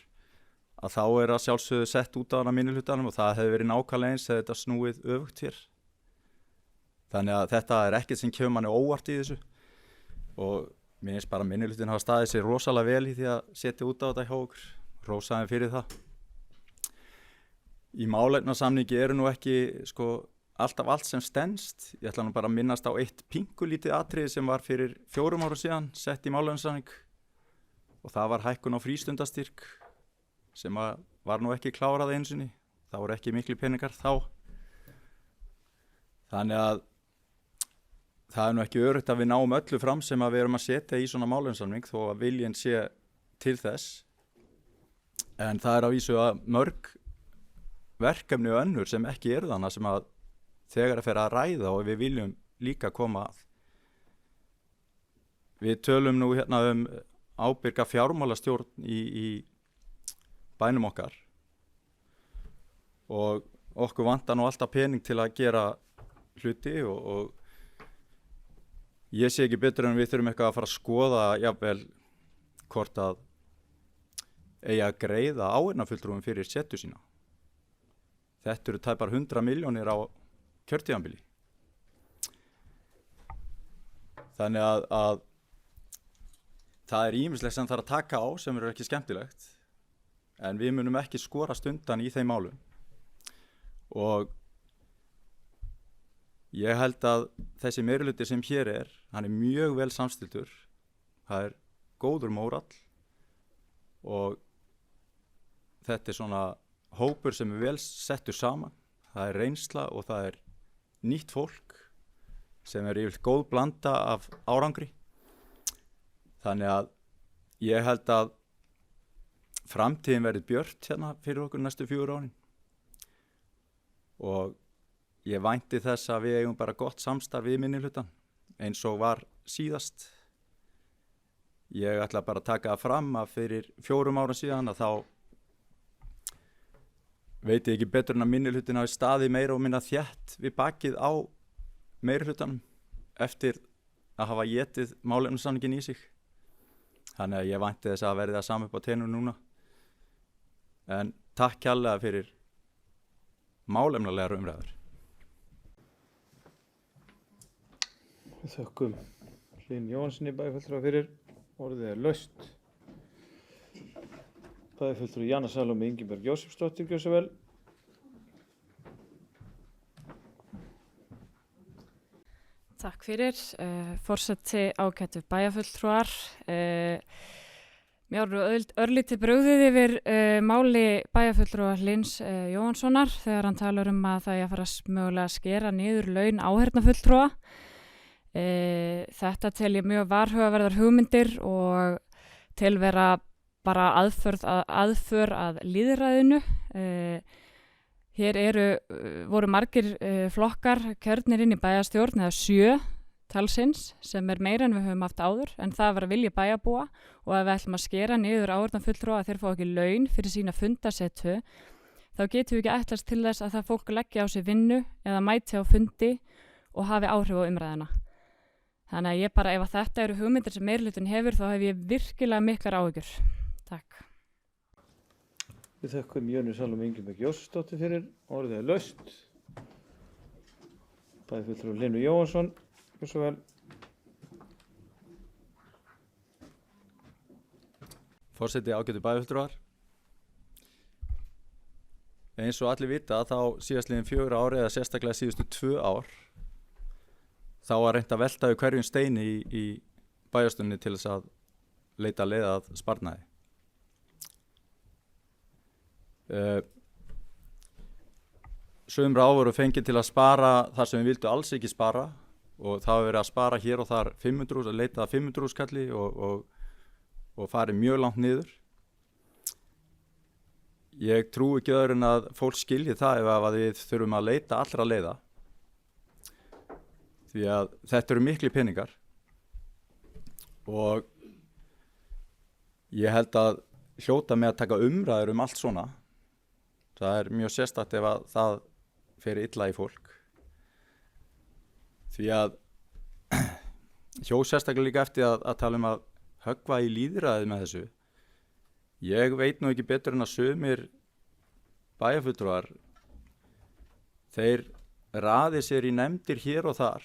að þá er að sjálfsögðu sett út á hana minnihlutanum og það hefði verið nákvæmlega eins eða þetta snúið öfugt hér. Þannig að þetta er ekkert sem kemur manni óvart í þessu og mér finnst bara minnihlutin hafa staðið sér rosalega vel í því að setja út á þetta hjá okkur, rósaði fyrir það. Í málefnasamningi eru nú ekki alltaf allt sem stenst. Ég ætla nú bara að minnast á eitt pingulítið atriði sem var fyrir 4 árum síðan sett í málefnasamning og það var hækkun á frístundastyrk sem var nú ekki klárað einu sinni. Það voru ekki miklu peningar þá. Þannig að það er nú ekki öruggt að við náum öllu fram sem að við erum að setja í svona málefnasamning þó að viljinn sé til þess. En það er að vísu að mörg verkefni og önnur sem ekki eru þannig sem að þegar að fer að ræða og við viljum líka koma að. Við tölum nú ábyrga fjármálastjórn í bænum okkar og okkur vantar nú alltaf pening til að gera hluti og ég sé ekki betur en við þurfum eitthvað að fara að skoða jafnvel hvort að eigi að greiða áheyrnarfulltrúum fyrir setu sína. Þetta eru tæpar 100 milljónir á kjörtímabili. Þannig að það er ýmislegt sem þarf að taka á sem eru ekki skemmtilegt en við munum ekki skorast undan í þeim málum og ég held að þessi meirihluti sem hér er, hann er mjög vel samstiltur, það er góður mórall og þetta er svona hópur sem er vel settur saman, það er reynsla og það er nýtt fólk sem er yfirleitt góð blanda af árangri. Þannig að ég held að framtíðin verið björt hérna fyrir okkur næstu 4 árin og ég vænti þess að við eigum bara gott samstarf við minnihlutann eins og var síðast. Ég ætla bara að taka það fram að fyrir 4 árum síðan að þá veit ég ekki betur en að minnihlutin hafi staðið meira og minna þétt við bakið á meirihlutanum eftir að hafa étið málefnasamninginn í sig. Þannig að ég vænti þess að verði það sama upp á teinu núna. En takk kærlega fyrir málefnalegar umræður. Við þökkum Hlyn Jóhansinni bæjarfulltrúa fyrir. Orðið laust. Bæjarfulltrúi Jana Salóme Ingibjörg Jósefsdóttir, gjörðu svo vel. Takk fyrir. Forseti ágætu bæjarfulltrúar. Mér voru örlítið brugðið yfir máli bæjarfulltrúa Hlyns Jóhanssonar þegar hann talar að það að fara mögulega að skera niður laun áheyrnarfulltrúa. Þetta tel ég mjög varhugaverðar hugmyndir og tel vera bara aðför að lýðræðinu. Hér voru margir flokkar kjörnir inn í bæjarstjórn, eða 7 talsins, sem meira en við höfum haft áður, en það var að vilja bæjarbúa og að við ætlum að skera niður áheyrnarfulltrúa að þeir fá ekki laun fyrir sína fundasetu, þá getum við ekki ætlast til þess að það fólk leggja á sig vinnu eða mæti á fundi og hafi áhrif á umræðina. Þannig að ég bara, ef þetta eru hugmyndir sem meirihlutin hefur, þá hef ég virkilega miklar áhyggjur. Takk. Við þökkum Jönu Salóme Ingibjörg Jósefsdóttir fyrir. Orðið laust. Bæjarfulltrúi Hlynur Jóhannsson, gjörðu svo vel. Forseti ágætu bæjarfulltrúar. Eins og allir vita þá síðastliðin 4 ár eða sérstaklega síðustu 2 ár þá var reynt að velta við hverjum steini í bæjarstunni til þess að leita leiða að sparnaði. Sum ráð voru fengið til að spara þar sem við vildum alls ekki spara og það var verið að spara hér og þar 500, að leita að 500 skalli og farið mjög langt niður. Ég trúi ekki öðru en að fólk skilji það ef að við þurfum að leita allra leiða. Því að þetta eru mikli peningar og ég held að hljóta með að taka umræður allt svona. Það er mjög sérstakt ef að það fer illa í fólk. Því að hjó sérstaklega líka eftir að tala að höggva í lýðræðið með þessu. Ég veit nú ekki betur en að sumir bæjarfulltrúar þeir raði sér í nefndir hér og þar.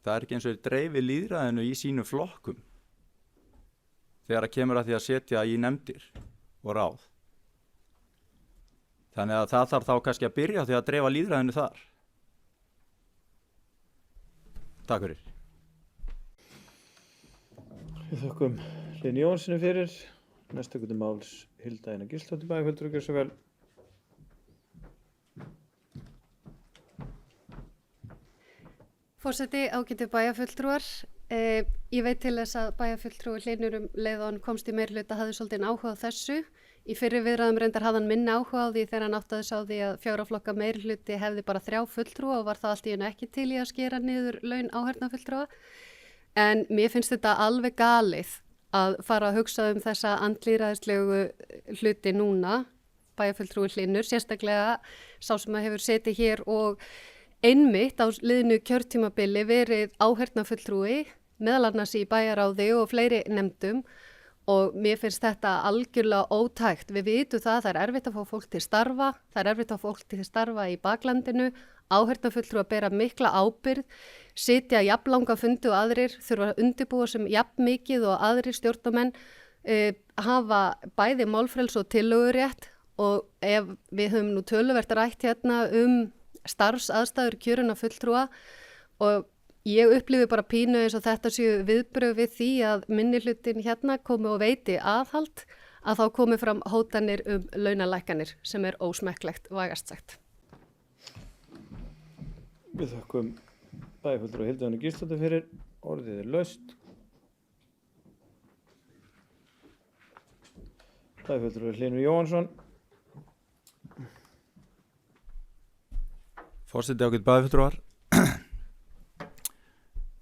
Það er ekki eins og þeir dreifi lýðræðinu í sínum flokkum þegar að kemur að því að setja í nefndir og ráð. Þannig að það þarf þá kannski að byrja því að dreifa lýðræðinu þar. Takk fyrir. Við þökkum Hlyn Jóhansinni fyrir. Næsta ykkur máls Hilda Einar Gísladóttir bæjarfulltrúi, gjörðu svo vel. Forseti ágætu bæjarfulltrúar. Ég veit til þess að bæjarfulltrúi Hlynur leið og hann komst í meirihluta hafði svolítið áhuga á þessu. Í fyrri viðræðum reyndar hafði hann minni áhuga á því þegar hann áttaði sig á því að 4 flokka meirihluti hefði bara 3 fulltrúa og var það allt í einu ekki til í að skera niður laun áheyrnarfulltrúa. En mér finnst þetta alveg galið að fara að hugsa þessa andlýðræðislegu hluti núna, bæjarfulltrúi Hlynur, sérstaklega sá sem að hefur setið hér og einmitt á liðnu kjörtímabili verið áheyrnarfulltrúi, meðal annars í bæjaráði og fleiri nefndum og mér finnst þetta algjörlega ótækt. Við vitum það er erfitt að fá fólk til starfa, það er erfitt að fá fólk til starfa í baklandinu, áheyrnarfulltrúi að bera mikla ábyrgð, sitja jafnlanga fundi og aðrir, þurfa að undirbúa sem jafn mikið og aðrir stjórnarmenn hafa bæði málfrelsi og tillögurétt og ef við höfum nú töluvert rætt hérna starfsaðstæður kjörinna fulltrúa og ég upplifi bara pínu eins og þetta séu viðbrögð við því að minnihlutin hérna komi og veiti aðhald að þá komi fram hótanir launalækkanir sem er ósmekklegt vægast sagt. Við þökkum bæjarfulltrúi Hildu Einar Gísladóttir fyrir. Orðið laust. Bæjarfulltrúi Hlynur Jóhannsson. Forseti ágætu bæjarfulltrúar.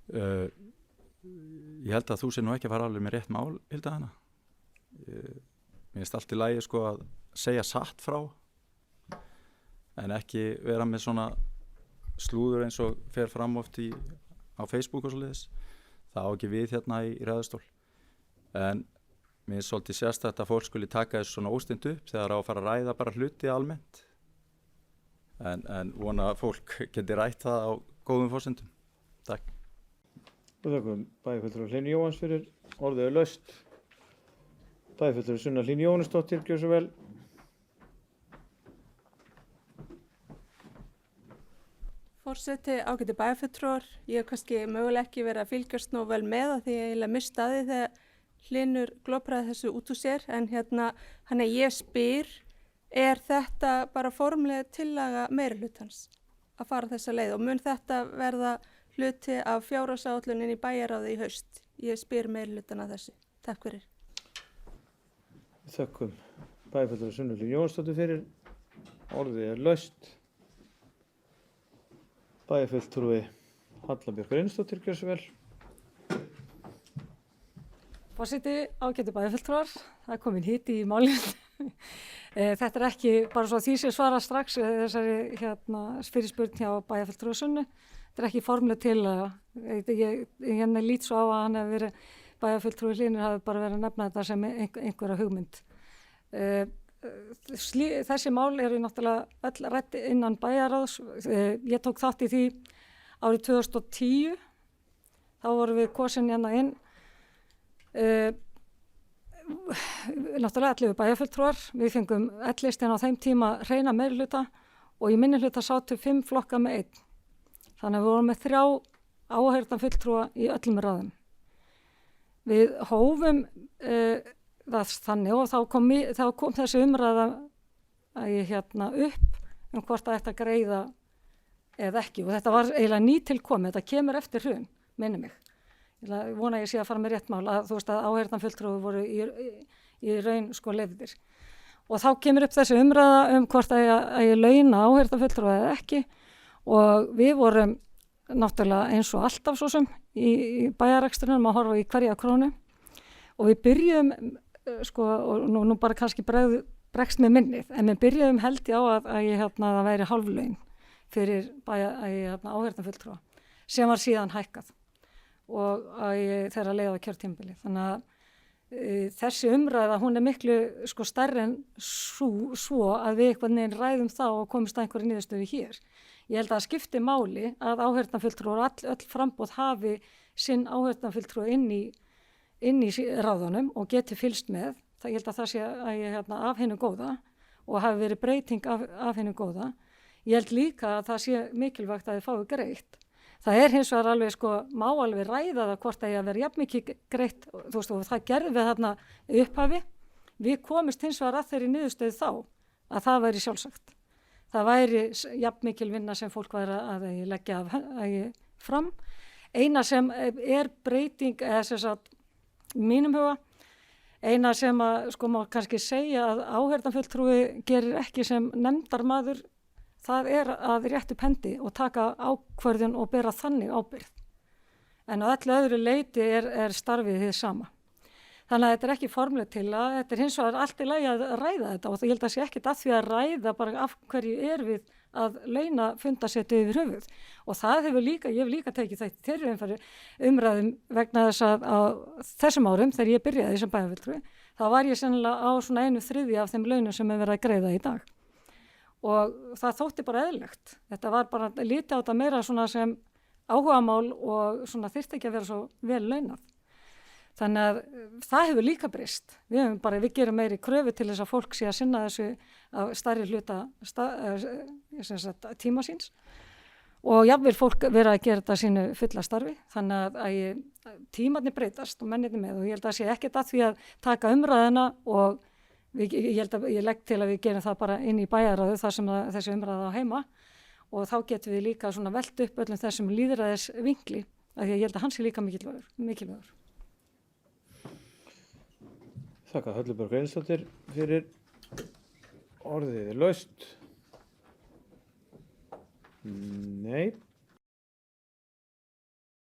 Ég held að þú sé nú ekki að fara alveg með rétt mál, Hilda hana. Mér finnst allt í lagi sko að segja satt frá en ekki vera með svona slúður eins og fer fram oft á Facebook og svoleiðis. Það á ekki við hérna í ræðustól. En mér er svolítið sérstætt að fólk skuli taka þessu svona óstund upp þegar á að fara að ræða bara hluti almennt. En vona að fólk geti rætt það á góðum forsendum. Takk. Og þakkum bæjarfulltrúa Hlín Jóhanns fyrir orðið er laust. Bæjarfulltrúa Sunna Hlín Jóhannsdóttir, gjörðu svo vel. Forseti, ágæti bæjarfulltrúar, ég hef kannski mögulega ekki verið að fylgjast nú vel með að því ég eiginlega mista að því þegar Hlynur glopraði þessu út úr sér, en hann ég spyr, er þetta bara formlega tillaga meirihlutans að fara þessa leið og mun þetta verða hluti af fjárhagsáætluninni í bæjarráði í haust? Ég spyr meirihlutana þessu. Takk fyrir. Þakkum bæjarfulltrúa Sunna Hlín Jóhannsdóttir fyrir orðið er laust. Bæjarfulltrúi Halla Björk Reynisdóttir, gjörðu svo vel. Forseti, ágætu bæjarfulltrúar, það er komin hiti í málið. Þetta er ekki bara svo því sem svara strax þessari fyrirspurn hjá bæjarfulltrúa Sunnu. Þetta er ekki formlega til að ég lít svo á að hann hefur verið bæjarfulltrúi Hlynur hafi bara verið að nefna þetta sem einhverja hugmynd. Þessi mál eru náttúrulega öll rædd innan bæjarráðs. Ég tók þátt í því árið 2010. Þá vorum við kosin inn náttúrulega 11 bæjarfulltrúar. Við fengum L-listin á þeim tíma hreina meirihluta og í minnihluta sátu 5 flokka með 1. Þannig að við vorum með 3 áheyrnarfulltrúa í öllum ráðum. Við hófum það þannig og þá kom þessi umræða upp hvort það ætti að greiða eða ekki, og þetta var eiginlega nýtilkomið, þetta kemur eftir hrun, minni mig. Ég vona ég sé að fara með rétt mál að þú veist að áheyrnarfulltrúar voru í raun leyfðir. Og þá kemur upp þessi umræða hvort að ég launa áheyrnarfulltrúa eða ekki, og við vorum náttúrulega eins og alltaf svo sem í bæjarrekstrinum að horfa í hverja krónu, og við byrjum og nú bara kannski bregst með minnið, en við byrjuðum held ég á að það væri hálflaun fyrir áheyrnarfulltrúa sem var síðan hækkað og þegar leið á kjörtímabili. Þannig að þessi umræða, hún er miklu stærri en svo að við eitthvað neginn ræðum þá og komist að einhverju niðurstöðu hér. Ég held að það skipti máli að áheyrnarfulltrúar öll framboð hafi sinn áheyrnarfulltrúa inn í ráðunum og geti fylgst með. Ég held að það sé af hinu góða og hafi verið breyting af hinu góða. Ég held líka að það sé mikilvægt að þið fái greitt. Það er hins vegar alveg má alveg ræða það hvort að ég að vera jafn mikið greitt, þú veist, og það gerðum við þarna upphafi. Við komist hins vegar að þeirri niðurstöðu þá að það væri sjálfsagt. Það væri jafn mikil vinna sem fólk væri að leggja fram. Eina sem er breyting, eða sem sagt mínum huga, eina sem má kannski segja að áheyrnarfulltrúi gerir ekki sem nefndarmaður, það er að rétta upp hendi og taka ákvörðun og bera þannig ábyrgð. En á öllu öðru leyti er starfið hið sama. Þannig að þetta er ekki formleg til að þetta er hins vegar allt í lagi að ræða þetta, og ég held að sé ekkert að því að ræða bara af hverju við að launa fundasetu yfir höfuð. Og það ég hef líka tekið þetta þeirri umræðum vegna þess að á þessum árum þegar ég byrjaði sem bæjarfulltrúi, þá var ég sennilega á svona 1/3 af þeim launum sem verið að greiða í dag. Og það þótti bara eðlilegt. Þetta var bara lítið á þetta meira svona sem áhugamál og svona þyrfti ekki að vera svo vel launað. Þannig að það hefur líka breyst. Við gerum meiri kröfu til þess að fólk sé að sinna þessu á stærri hluta tíma síns. Og jafnvel fólk vera að gera þetta sínu fulla starfi. Þannig að tímarnir breytast og mennirnir með, og ég held að sé ekkert að því að taka umræðina, og ég legg til að við gerum það bara inn í bæjarráðu þar sem þessi umræða á heima, og þá getum við líka svona velt upp öllum þessum lýðræðis vinkli, af því að ég held að hans er líka mikilvægur. Þakka Höllu Björk Reynisdóttir fyrir orðið er laust. Nei.